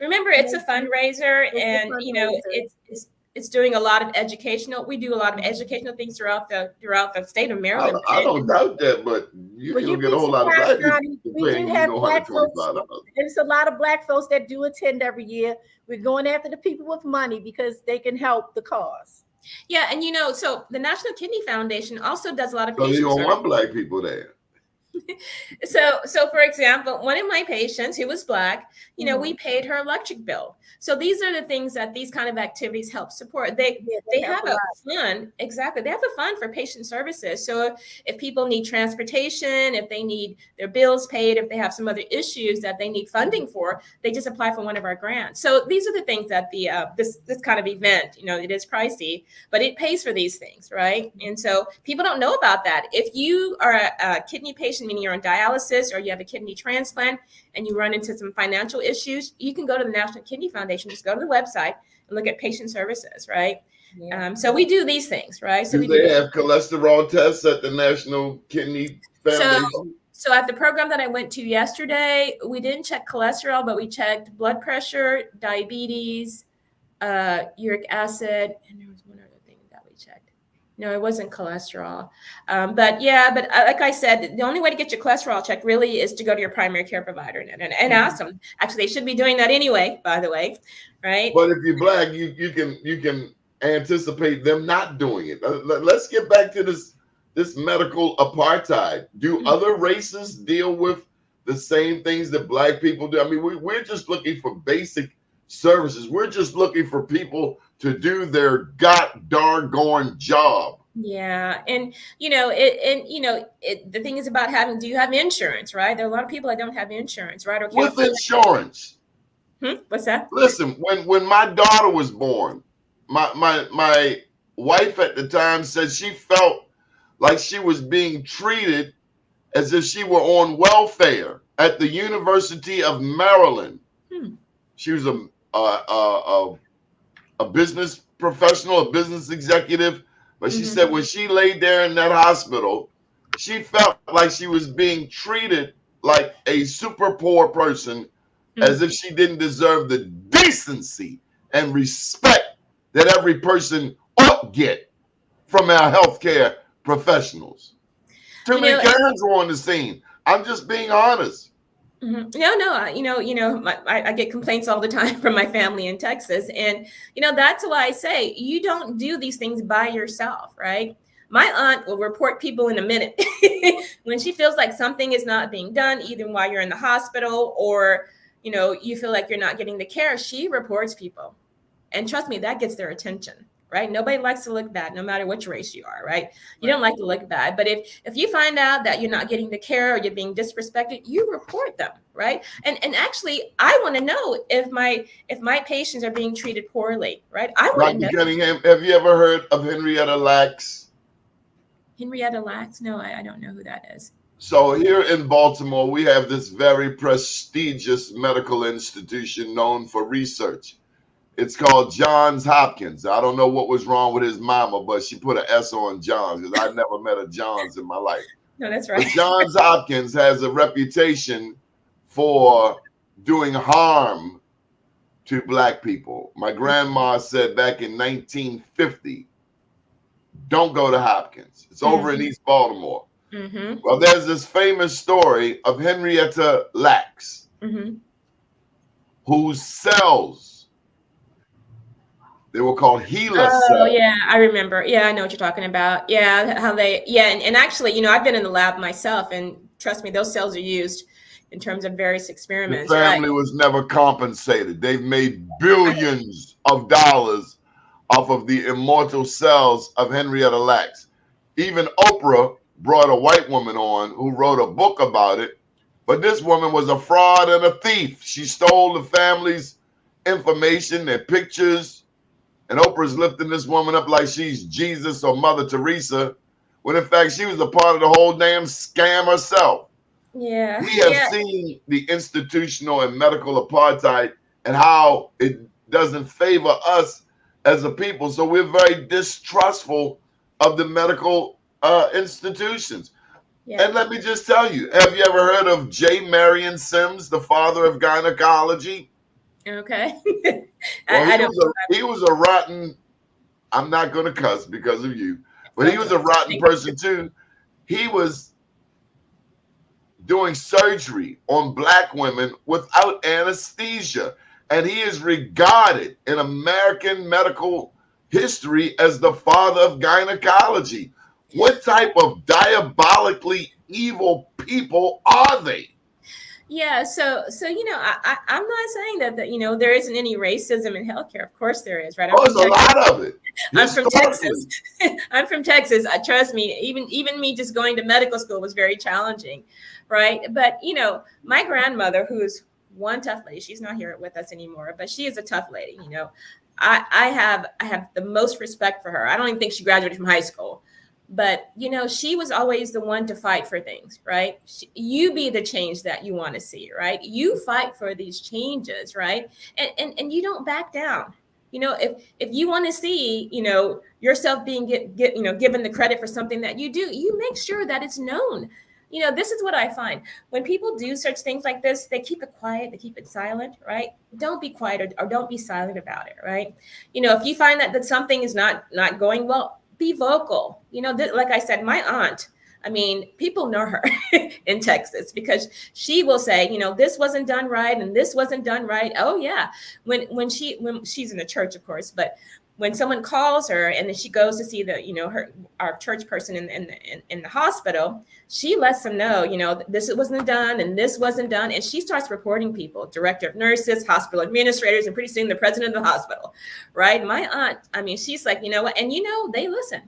Remember, it's a fundraiser, and it's doing a lot of educational. We do a lot of educational things throughout the state of Maryland.
I don't doubt that, but you get a whole lot of Black people
paying $125. There's a lot of Black folks that do attend every year. We're going after the people with money because they can help the cause.
Yeah, and so the National Kidney Foundation also does a lot of.
So you don't want Black people there.
So for example, one of my patients who was Black, we paid her electric bill. So these are the things that these kind of activities help support. They have a fund. Exactly. They have a fund for patient services. So if people need transportation, if they need their bills paid, if they have some other issues that they need funding for, they just apply for one of our grants. So these are the things that the this kind of event, it is pricey, but it pays for these things, right? And so people don't know about that. If you are a kidney patient, meaning you're on dialysis or you have a kidney transplant and you run into some financial issues, you can go to the National Kidney Foundation, just go to the website and look at patient services, right? Yeah. So we do these things, right? So
they have cholesterol tests at the National Kidney Foundation?
So at the program that I went to yesterday, we didn't check cholesterol, but we checked blood pressure, diabetes, uric acid, and there was one other thing that we checked. No, it wasn't cholesterol. But like I said, the only way to get your cholesterol checked really is to go to your primary care provider and ask them. Actually, they should be doing that anyway, by the way, right?
But if you're Black, you can anticipate them not doing it. Let's get back to this medical apartheid. Do other races deal with the same things that Black people do? I mean, we're just looking for basic services. We're just looking for people to do their god darn job.
Yeah, and the thing is about having. Do you have insurance, right? There are a lot of people that don't have insurance, right? Or can't
With
afford.
insurance.
What's that?
Listen, when my daughter was born, my wife at the time said she felt like she was being treated as if she were on welfare at the University of Maryland. She was a business professional, a business executive, but she said when she laid there in that hospital, she felt like she was being treated like a super poor person, as if she didn't deserve the decency and respect that every person ought get from our healthcare professionals. Too many Karens were on the scene. I'm just being honest.
No. I get complaints all the time from my family in Texas, and that's why I say you don't do these things by yourself, right? My aunt will report people in a minute when she feels like something is not being done, either while you're in the hospital or you feel like you're not getting the care. She reports people, and trust me, that gets their attention. Right? Nobody likes to look bad, no matter which race you are, right? You don't like to look bad. But if you find out that you're not getting the care or you're being disrespected, you report them, right? And actually, I want to know if my patients are being treated poorly, right? I want to know.
Cunningham, have you ever heard of Henrietta Lacks?
Henrietta Lacks? No, I don't know who that is.
So here in Baltimore, we have this very prestigious medical institution known for research. It's called Johns Hopkins. I don't know what was wrong with his mama, but she put an S on Johns because I never met a Johns in my life.
No, that's right.
But Johns Hopkins has a reputation for doing harm to Black people. My grandma said back in 1950, don't go to Hopkins. It's over in East Baltimore. Well, there's this famous story of Henrietta Lacks, whose cells, they were called HeLa cells.
Oh, yeah, I remember. Yeah, I know what you're talking about. Yeah, how they, and actually, I've been in the lab myself, and trust me, those cells are used in terms of various experiments.
The family was never compensated. They've made billions of dollars off of the immortal cells of Henrietta Lacks. Even Oprah brought a white woman on who wrote a book about it, but this woman was a fraud and a thief. She stole the family's information, their pictures. And Oprah's lifting this woman up like she's Jesus or Mother Teresa, when in fact she was a part of the whole damn scam herself.
Yeah.
We have seen the institutional and medical apartheid and how it doesn't favor us as a people. So we're very distrustful of the medical institutions. Yeah. And let me just tell you, have you ever heard of J. Marion Sims, the father of gynecology?
Okay.
Well, he was a rotten, I'm not going to cuss because of you, but he was a rotten person too. He was doing surgery on Black women without anesthesia. And he is regarded in American medical history as the father of gynecology. What type of diabolically evil people are they?
Yeah, so I'm not saying that there isn't any racism in healthcare. Of course there is, right?
There's a lot of it.
I'm from Texas. I'm from Texas. Trust me, even me just going to medical school was very challenging, right? But my grandmother, who is one tough lady, she's not here with us anymore, but she is a tough lady. I have the most respect for her. I don't even think she graduated from high school. But, she was always the one to fight for things, right? You be the change that you want to see, right? You fight for these changes, right? And you don't back down. If you want to see, yourself being given the credit for something that you do, you make sure that it's known. This is what I find. When people do such things like this, they keep it quiet, they keep it silent, right? Don't be quiet or don't be silent about it, right? If you find that something is not going well, be vocal. Like I said, my aunt, people know her in Texas because she will say, this wasn't done right and this wasn't done right. Oh yeah. When she's in the church, of course, but when someone calls her and then she goes to see our church person in the hospital, she lets them know, this wasn't done and this wasn't done. And she starts reporting people, director of nurses, hospital administrators, and pretty soon the president of the hospital, right? My aunt, she's like, you know what? And they listen.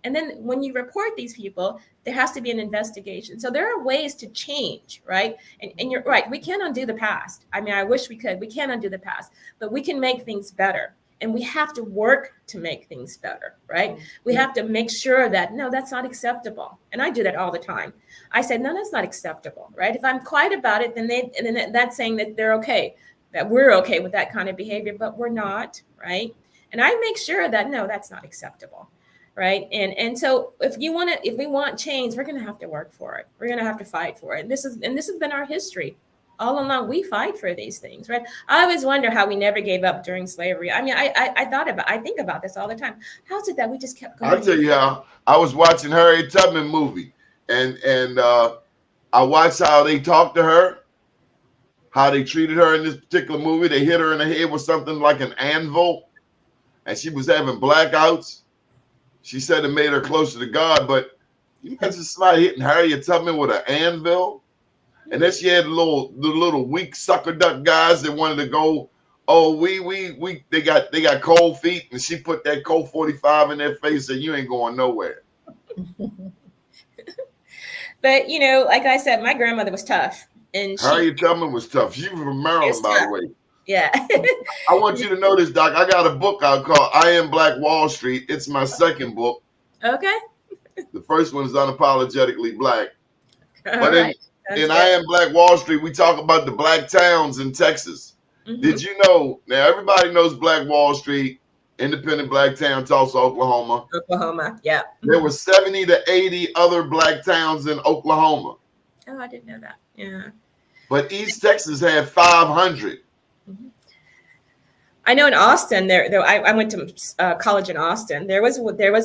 And then when you report these people, there has to be an investigation. So there are ways to change, right? And you're right, we can't undo the past. I mean, I wish we could. We can't undo the past, but we can make things better. And we have to work to make things better, right? We have to make sure that, no, that's not acceptable. And I do that all the time. I said, no, that's not acceptable, right? If I'm quiet about it, then that's saying that they're okay, that we're okay with that kind of behavior, but we're not, right? And I make sure that, no, that's not acceptable, right? And so if we want change, we're going to have to work for it. We're going to have to fight for it. And this has been our history. All along, we fight for these things, right? I always wonder how we never gave up during slavery. I mean, I think about this all the time. How is it that we just kept going?
I'll tell you how. I was watching Harriet Tubman movie, and I watched how they talked to her, how they treated her in this particular movie. They hit her in the head with something like an anvil, and she was having blackouts. She said it made her closer to God, but you imagine somebody hitting Harriet Tubman with an anvil? And then she had the little weak sucker duck guys that wanted to go, oh, they got cold feet, and she put that Colt 45 in their face and said, you ain't going nowhere.
But like I said, my grandmother was tough, and
Harriet Tubman was tough. She was from Maryland, by the way.
Yeah.
I want you to know this, Doc. I got a book out called I Am Black Wall Street. It's my second book.
Okay.
The first one is Unapologetically Black. But
Right.
in I Am Black Wall Street, we talk about the black towns in Texas.
Mm-hmm.
Did you know? Now, everybody knows Black Wall Street, independent black town, Tulsa, Oklahoma.
Oklahoma, yeah.
There were 70 to 80 other black towns in Oklahoma.
Oh, I didn't know that. Yeah.
But East Texas had 500.
I know in Austin, there I went to college in Austin. There was a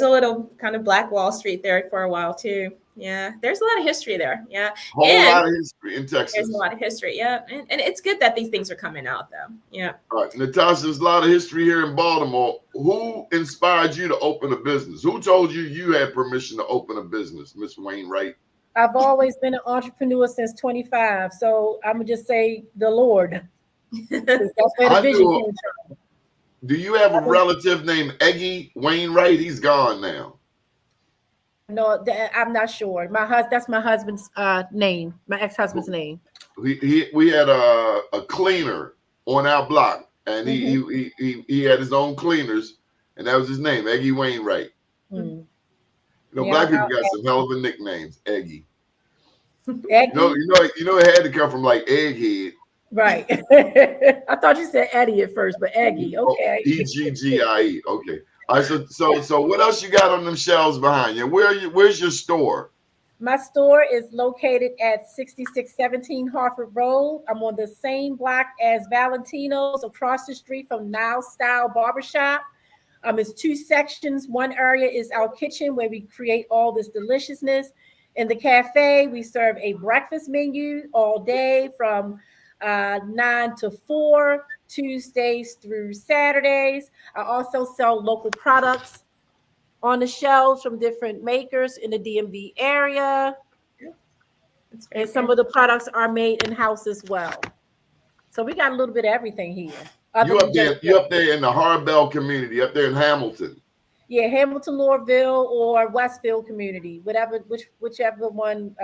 little kind of Black Wall Street there for a while too. Yeah, there's a lot of history there. Yeah,
Whole lot of history in Texas.
There's a lot of history. Yeah, and it's good that these things are coming out though. Yeah.
All right, Natasha, there's a lot of history here in Baltimore. Who inspired you to open a business? Who told you you had permission to open a business, Miss Wainwright?
I've always been an entrepreneur since 25, so I'm gonna just say the Lord. That's where the vision came from.
Do you have a relative named Eggy Wainwright? He's gone now.
No, I'm not sure. That's my husband's name, my ex-husband's name.
We had a cleaner on our block, and he had his own cleaners, and that was his name, Eggy Wainwright.
Mm-hmm.
Black people got some hell of a nicknames, Eggy.
Eggy?
You know, it had to come from like Egghead.
Right. I thought you said Eddie at first, but Eggy. Okay.
Eggie. Okay. All right. So what else you got on them shelves behind you? Where's your store?
My store is located at 6617 Harford Road. I'm on the same block as Valentino's, across the street from Now Style Barbershop. It's two sections. One area is our kitchen where we create all this deliciousness. In the cafe, we serve a breakfast menu all day from 9 to 4, Tuesdays through Saturdays. I also sell local products on the shelves from different makers in the DMV area. And some of the products are made in-house as well. So we got a little bit of everything here.
You up there in the Harbell community, up there in Hamilton.
Yeah, Hamilton, Lorville, or Westfield community, whichever one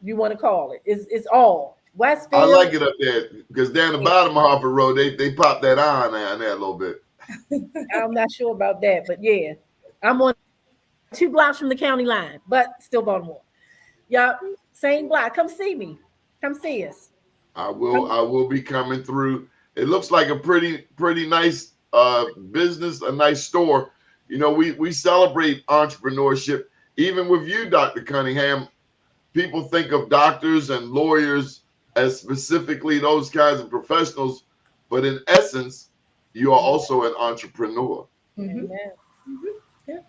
you want to call it. It's all. Westfield.
I like it up there because down the bottom of Harford Road, they pop that iron down there a little bit.
I'm not sure about that, but yeah, I'm on 2 blocks from the county line, but still Baltimore. Yeah, same block. Come see me. Come see us.
I will be coming through. It looks like a pretty nice business, a nice store. You know, we celebrate entrepreneurship. Even with you, Dr. Cunningham, people think of doctors and lawyers as specifically those kinds of professionals, but in essence, you are also an entrepreneur.
Mm-hmm. Yeah.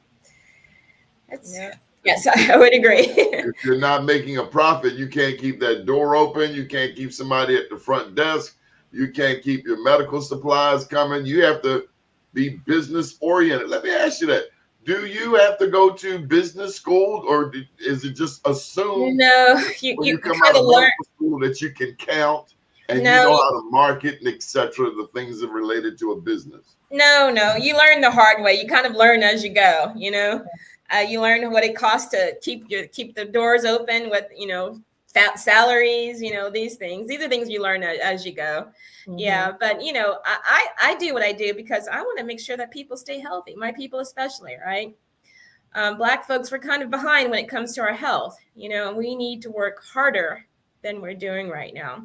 Yes, I would agree.
If you're not making a profit, you can't keep that door open. You can't keep somebody at the front desk. You can't keep your medical supplies coming. You have to be business oriented. Let me ask you that. Do you have to go to business school, or is it just assumed
no, you
come out of medical school that you can count, and you know how to market and etc. the things that are related to a business.
No, you learn the hard way. You kind of learn as you go, you know. You learn what it costs to keep the doors open with, you know, salaries, you know, these things. These are things you learn as you go. Mm-hmm. Yeah, but you know, I do what I do because I want to make sure that people stay healthy, my people especially, right? Black folks, we're kind of behind when it comes to our health. You know, we need to work harder than we're doing right now.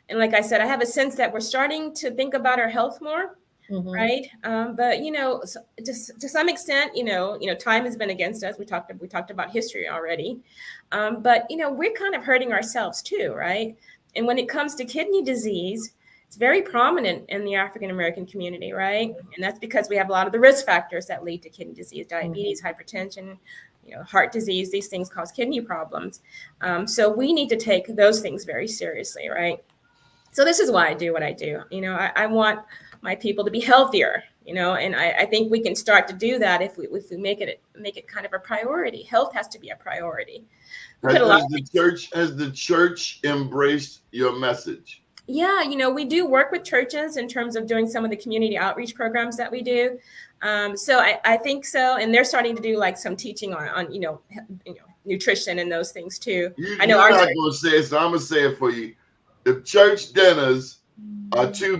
And like I said, I have a sense that we're starting to think about our health more. Mm-hmm. Right. But, you know, just to some extent, you know, time has been against us. We talked about history already. But, you know, we're kind of hurting ourselves, too. Right. And when it comes to kidney disease, it's very prominent in the African-American community. Right. And that's because we have a lot of the risk factors that lead to kidney disease, diabetes, hypertension, you know, heart disease. These things cause kidney problems. So we need to take those things very seriously. Right. So this is why I do what I do. You know, I want my people to be healthier, you know, and I think we can start to do that if we make it kind of a priority. Health has to be a priority.
Has the church embraced your message?
Yeah, you know, we do work with churches in terms of doing some of the community outreach programs that we do. So I think so, and they're starting to do like some teaching on you know nutrition and those things too. I know
you're not going to say it, so I'm going to say it for you. The church dinners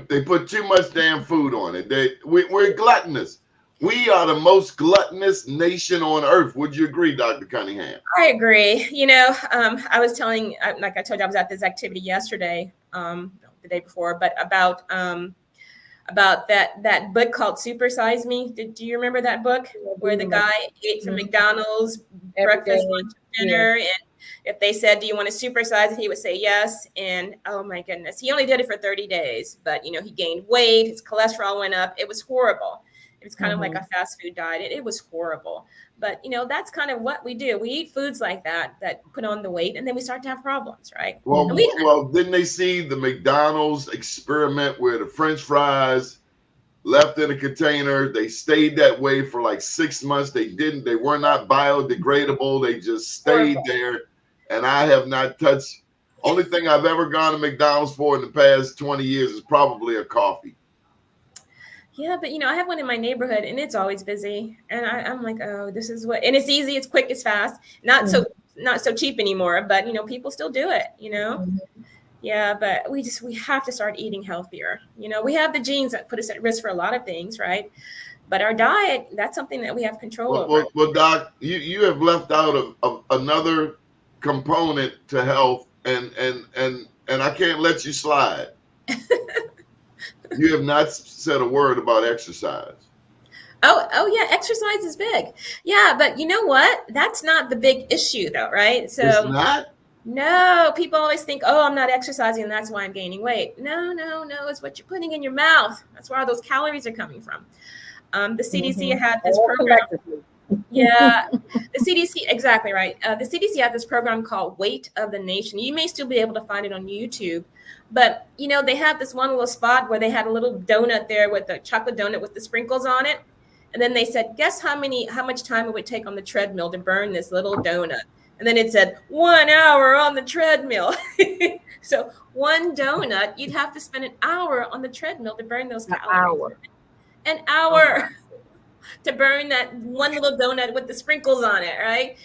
they put too much damn food on it. We're gluttonous. We are the most gluttonous nation on earth. Would you agree, Dr. Cunningham?
I agree. You know, I was telling, like I told you, I was at this activity yesterday, the day before, but about that book called Super Size Me. Do you remember that book where the guy ate from McDonald's breakfast, lunch, dinner, and if they said, do you want to supersize it? He would say yes. And oh my goodness, he only did it for 30 days, but you know, he gained weight, his cholesterol went up. It was horrible. It was kind of like a fast food diet. It was horrible. But you know, that's kind of what we do. We eat foods like that put on the weight, and then we start to have problems, right?
Well, didn't they see the McDonald's experiment where the French fries left in a container? They stayed that way for like 6 months. They were not biodegradable. They just stayed there. And I have not touched. Only thing I've ever gone to McDonald's for in the past 20 years is probably a coffee.
Yeah, but you know, I have one in my neighborhood and it's always busy. And I'm like, oh, this is what, and it's easy, it's quick, it's fast. Not so cheap anymore, but you know, people still do it, you know? Mm-hmm. Yeah, but we have to start eating healthier. You know, we have the genes that put us at risk for a lot of things, right? But our diet, that's something that we have control over.
Well, Doc, you have left out of another component to health, and I can't let you slide. You have not said a word about exercise.
Oh yeah, exercise is big. Yeah, but you know what? That's not the big issue though, right? So
it's not?
No, people always think, oh, I'm not exercising and that's why I'm gaining weight. No, it's what you're putting in your mouth. That's where all those calories are coming from. The CDC had this program. Yeah, the CDC, exactly right. The CDC had this program called Weight of the Nation. You may still be able to find it on YouTube, but you know, they had this one little spot where they had a little donut there with a chocolate donut with the sprinkles on it. And then they said, guess how much time it would take on the treadmill to burn this little donut? And then it said 1 hour on the treadmill. So one donut, you'd have to spend an hour on the treadmill to burn those calories. An hour to burn that one little donut with the sprinkles on it, right?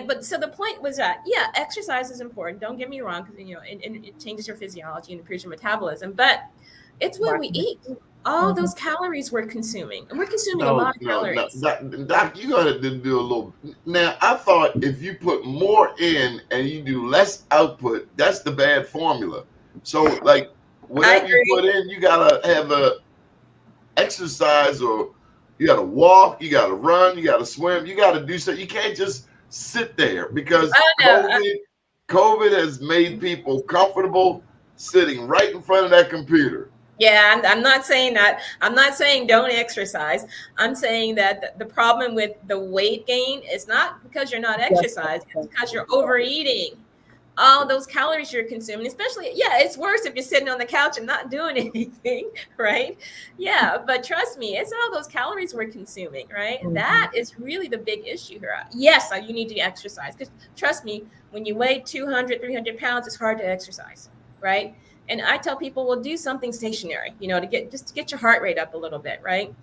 But so the point was that, yeah, exercise is important. Don't get me wrong, because you know, it changes your physiology and improves your metabolism. But it's what we eat. All those calories we're consuming, and we're consuming a lot of calories.
Doc, you got to do a little. Now, I thought if you put more in and you do less output, that's the bad formula. So, like, whatever you put in, you got to have a exercise, or you got to walk, you got to run, you got to swim, you got to do something. You can't just sit there because COVID has made people comfortable sitting right in front of that computer.
Yeah, I'm not saying that. I'm not saying don't exercise. I'm saying that the problem with the weight gain is not because you're not exercising, it's because you're overeating. All those calories you're consuming, especially, yeah, it's worse if you're sitting on the couch and not doing anything, right? Yeah, but trust me, it's all those calories we're consuming, right? Mm-hmm. That is really the big issue here. Yes, you need to exercise, because trust me, when you weigh 200, 300 pounds, it's hard to exercise. right? And I tell people, well, do something stationary, you know, to get your heart rate up a little bit, right?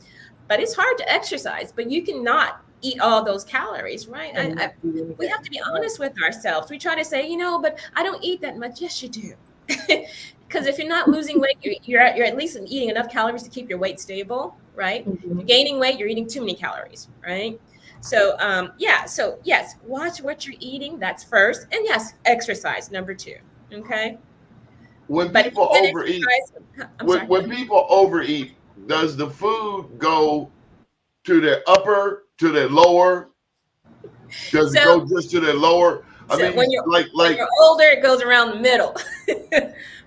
But it's hard to exercise, but you cannot eat all those calories, right? We have to be honest with ourselves. We try to say, you know, but I don't eat that much. Yes, you do. Because if you're not losing weight, you're at least eating enough calories to keep your weight stable, right? If you're gaining weight, you're eating too many calories, right? So, so yes, watch what you're eating. That's first. And yes, exercise, number 2. Okay.
When people overeat, when people overeat, does the food go to their upper, to their lower? Does it go just to their lower? I mean,
when you're older, it goes around the middle,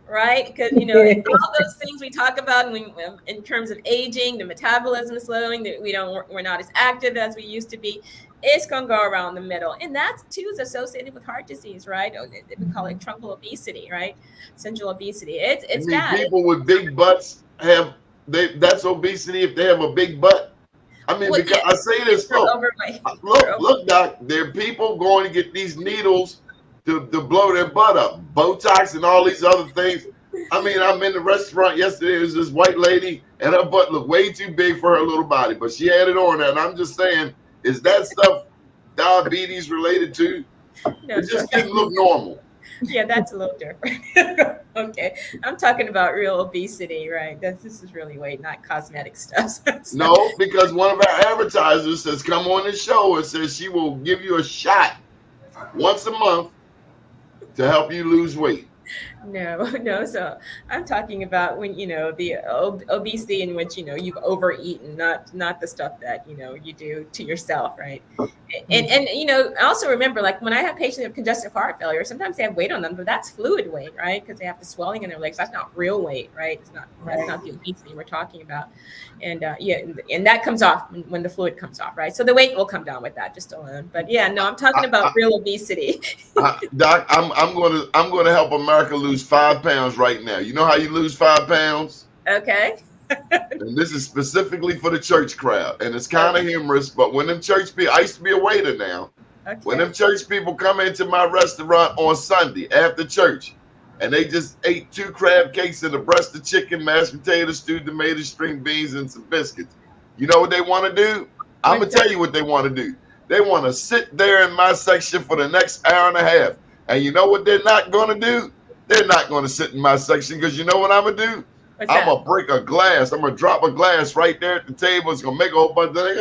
right? Because, you know, all those things we talk about in terms of aging, the metabolism slowing, that we're not as active as we used to be. It's going to go around the middle. And that too is associated with heart disease, right? We call it truncal obesity, right? Central obesity. It's bad.
People with big butts that's obesity if they have a big butt. I mean, because I say this, look, Doc, there are people going to get these needles to blow their butt up, Botox and all these other things. I mean, I'm in the restaurant yesterday. There was this white lady, and her butt looked way too big for her little body, but she had it on there. And I'm just saying, is that stuff diabetes related to?
No,
it just didn't look normal.
Yeah, that's a little different. Okay, I'm talking about real obesity, right? This is really weight, not cosmetic stuff.
No, because one of our advertisers has come on this show and says she will give you a shot once a month to help you lose weight.
No. So I'm talking about when, you know, the obesity in which, you know, you've overeaten, not the stuff that, you know, you do to yourself, right? And you know, I also remember, like, when I have patients with congestive heart failure, sometimes they have weight on them, but that's fluid weight, right? Because they have the swelling in their legs. That's not real weight, right? That's not the obesity we're talking about. And and that comes off when the fluid comes off, right? So the weight will come down with that just alone. But yeah, no, I'm talking about real obesity.
Doc, I'm going to help America lose 5 pounds right now. You know how you lose 5 pounds?
Okay.
And this is specifically for the church crowd, and it's kind of humorous. But when them church people, I used to be a waiter now. Okay. When them church people come into my restaurant on Sunday after church, and they just ate 2 crab cakes and a breast of chicken, mashed potatoes, stewed tomatoes, string beans, and some biscuits. You know what they want to do? I'm gonna tell you what they want to do. They want to sit there in my section for the next hour and a half. And you know what they're not going to do? They're not going to sit in my section, because you know what I'm going to do? I'm going to break a glass. I'm going to drop a glass right there at the table. It's going to make a whole bunch of things.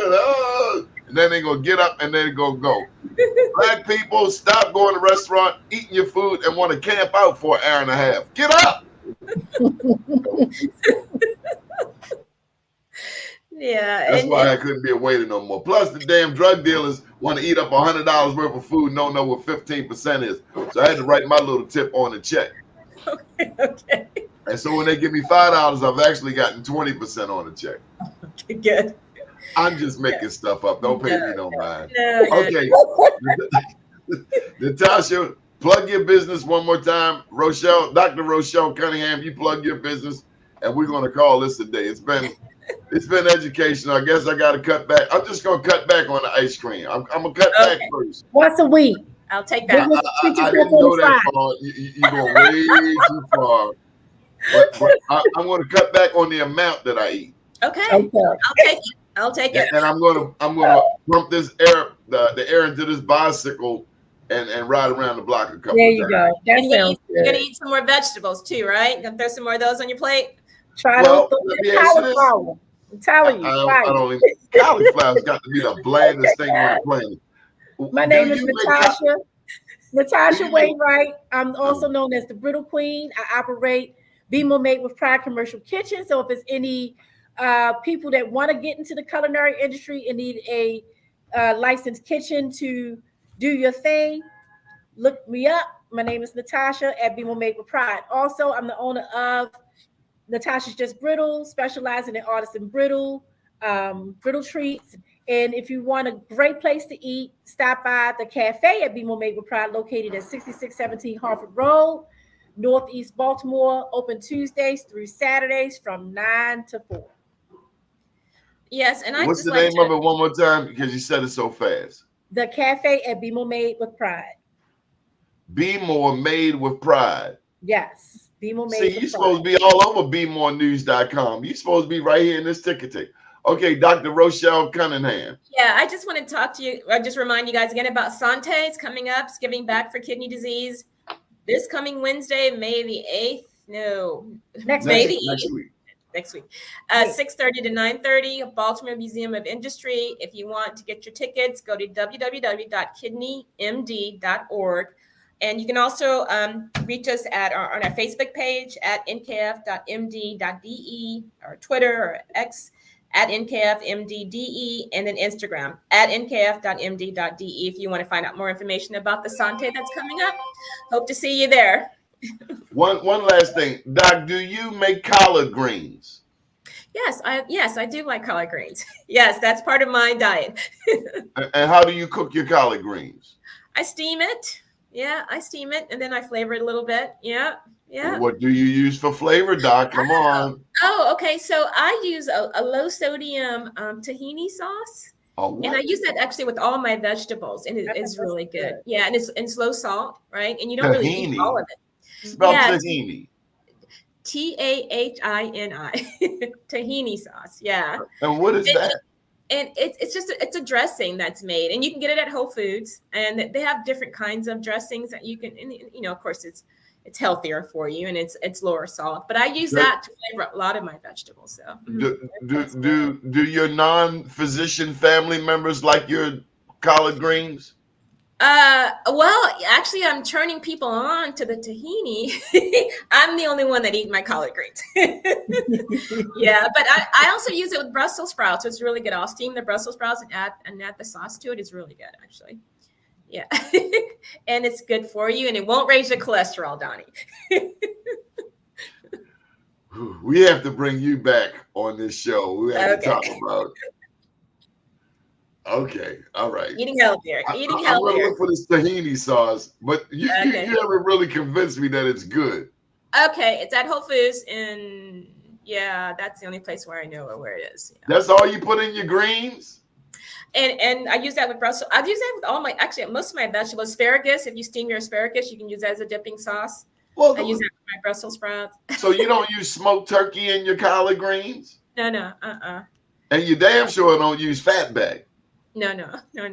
And then they're going to get up and then they're going to go. Black people, stop going to the restaurant, eating your food, and want to camp out for an hour and a half. Get up.
Yeah.
That's why I couldn't be a waiter no more. Plus, the damn drug dealers want to eat up $100 worth of food and don't know what 15% is. So I had to write my little tip on the check.
Okay.
And so when they give me $5, I've actually gotten 20% on the check.
Okay, good.
I'm just making stuff up. Don't pay me no mind.
Okay.
Natasha, plug your business one more time. Rochelle, Dr. Rochelle Cunningham, you plug your business, and we're going to call this a day. It's been educational. I guess I got to cut back. I'm just going to cut back on the ice cream. I'm going to cut back first.
Once a week.
I'll take that.
I didn't go that far. You're going way too far. But I'm going to cut back on the amount that I eat.
Okay. I'll take it.
And I'm going to pump this air, the air into this bicycle and ride around the block a couple of times.
There you go. That sounds good.
You're going to eat some more vegetables too, right? Going to throw some more of those on your plate?
Try
well,
cauliflower. I'm telling you.
I don't even, cauliflower's got to be the blandest thing on the planet.
My name is Natasha Wainwright. I'm also known as the Brittle Queen. I operate Be More Made with Pride Commercial Kitchen. So if it's any people that want to get into the culinary industry and need a licensed kitchen to do your thing, look me up. My name is Natasha at Be More Made with Pride. Also, I'm the owner of Natasha's Just Brittle, specializing in artisan brittle treats. And if you want a great place to eat, stop by the cafe at Be More Made with Pride, located at 6617 Harford Road, Northeast Baltimore, open Tuesdays through Saturdays from 9 to 4.
Yes, and
what's the name of it one more time? Because you said it so fast.
The cafe at Be More Made with Pride.
Be More Made with Pride.
Yes. BMO
See,
made
you're
the
supposed to be all over BMoreNews.com. You're supposed to be right here in this ticker tape. Okay, Dr. Rochelle Cunningham.
Yeah, I just want to talk to you. I just remind you guys again about Santé. It's coming up. It's giving back for kidney disease this coming Wednesday, May the 8th. No,
Next
May
week.
the 8th. Next week, 6:30 to 9:30, Baltimore Museum of Industry. If you want to get your tickets, go to www.kidneymd.org. And you can also reach us on our Facebook page at nkf.md.de, or Twitter or X at NKFMDDE, and then Instagram at nkf.md.de if you want to find out more information about the Santé that's coming up. Hope to see you there.
One last thing, Doc, do you make collard greens?
Yes, I do like collard greens. Yes, that's part of my diet.
And how do you cook your collard greens?
I steam it. Yeah, I steam it, and then I flavor it a little bit. Yeah.
What do you use for flavor, Doc? Come on.
Oh, okay. So I use a low sodium tahini sauce.
Oh,
and I use that actually with all my vegetables, and it's really good. Yeah, and it's low salt, right? And you don't really eat all of it.
Spell tahini.
Tahini. Tahini sauce. Yeah.
And what is that?
And it's a dressing that's made, and you can get it at Whole Foods, and they have different kinds of dressings that you can, and, of course it's healthier for you, and it's lower salt. But I use that to flavor a lot of my vegetables. So
do your non-physician family members like your collard greens?
Well, actually, I'm turning people on to the tahini. I'm the only one that eat my collard greens. Yeah, but I also use it with Brussels sprouts. It's really good. I'll steam the Brussels sprouts and add the sauce to it. It's really good, actually. Yeah, and it's good for you, and it won't raise your cholesterol, Donnie.
We have to bring you back on this show. We have to talk about. Okay, all right.
Eating healthier. I'm going
to look for this tahini sauce, but you haven't really convinced me that it's good.
Okay, it's at Whole Foods, and yeah, that's the only place where I know where it is.
That's all you put in your greens?
And I use that with Brussels. I've used that with most of my vegetables. Asparagus, if you steam your asparagus, you can use that as a dipping sauce. Well, I use that with my Brussels sprouts.
So you don't use smoked turkey in your collard greens?
No.
And you damn sure don't use fatback.
No. Yep.
You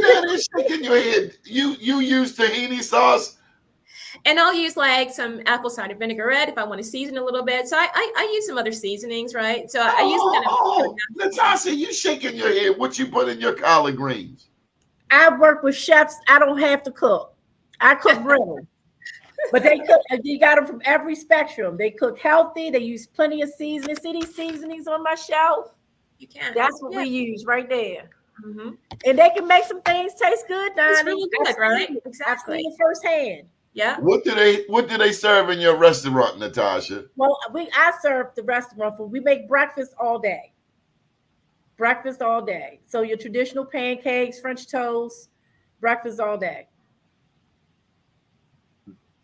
know, they're shaking your head. You use tahini sauce?
And I'll use like some apple cider vinaigrette if I want to season a little bit. So I use some other seasonings, right? So I use
Natasha, you shaking your head. What you put in your collard greens?
I work with chefs. I don't have to cook. I cook brittle. But they cook, you got them from every spectrum. They cook healthy. They use plenty of seasoning. See these seasonings on my shelf?
You can.
That's what we use right there.
Mm-hmm.
And they can make some things taste good, Donnie.
It's really good, right?
Exactly. I've seen it firsthand.
Yeah.
What do they serve in your restaurant, Natasha?
Well, I serve the restaurant food. We make breakfast all day. Breakfast all day. So your traditional pancakes, French toast, breakfast all day.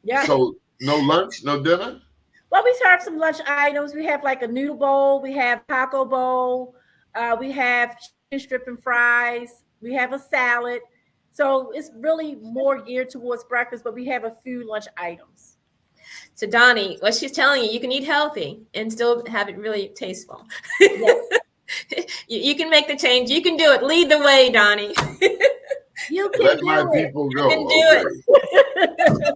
Yeah.
So no lunch, no dinner?
Well, we serve some lunch items. We have like a noodle bowl. We have taco bowl. We have chicken strip and fries. We have a salad. So it's really more geared towards breakfast, but we have a few lunch items.
So Donnie, what she's telling you, you can eat healthy and still have it really tasteful. Yes. You can make the change. You can do it. Lead the way, Donnie.
You can
Let
do
my
it.
people go.
You can do it.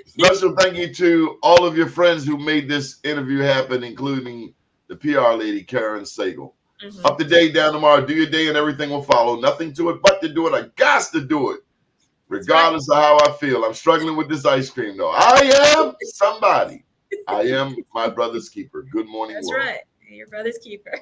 Special thank you to all of your friends who made this interview happen, including the PR lady, Karen Sagal. Mm-hmm. Up to date, down tomorrow. Do your day and everything will follow. Nothing to it but to do it. I got to do it, regardless of how I feel. I'm struggling with this ice cream, though. I am somebody. I am my brother's keeper. Good morning,
That's
world.
right. Your brother's keeper.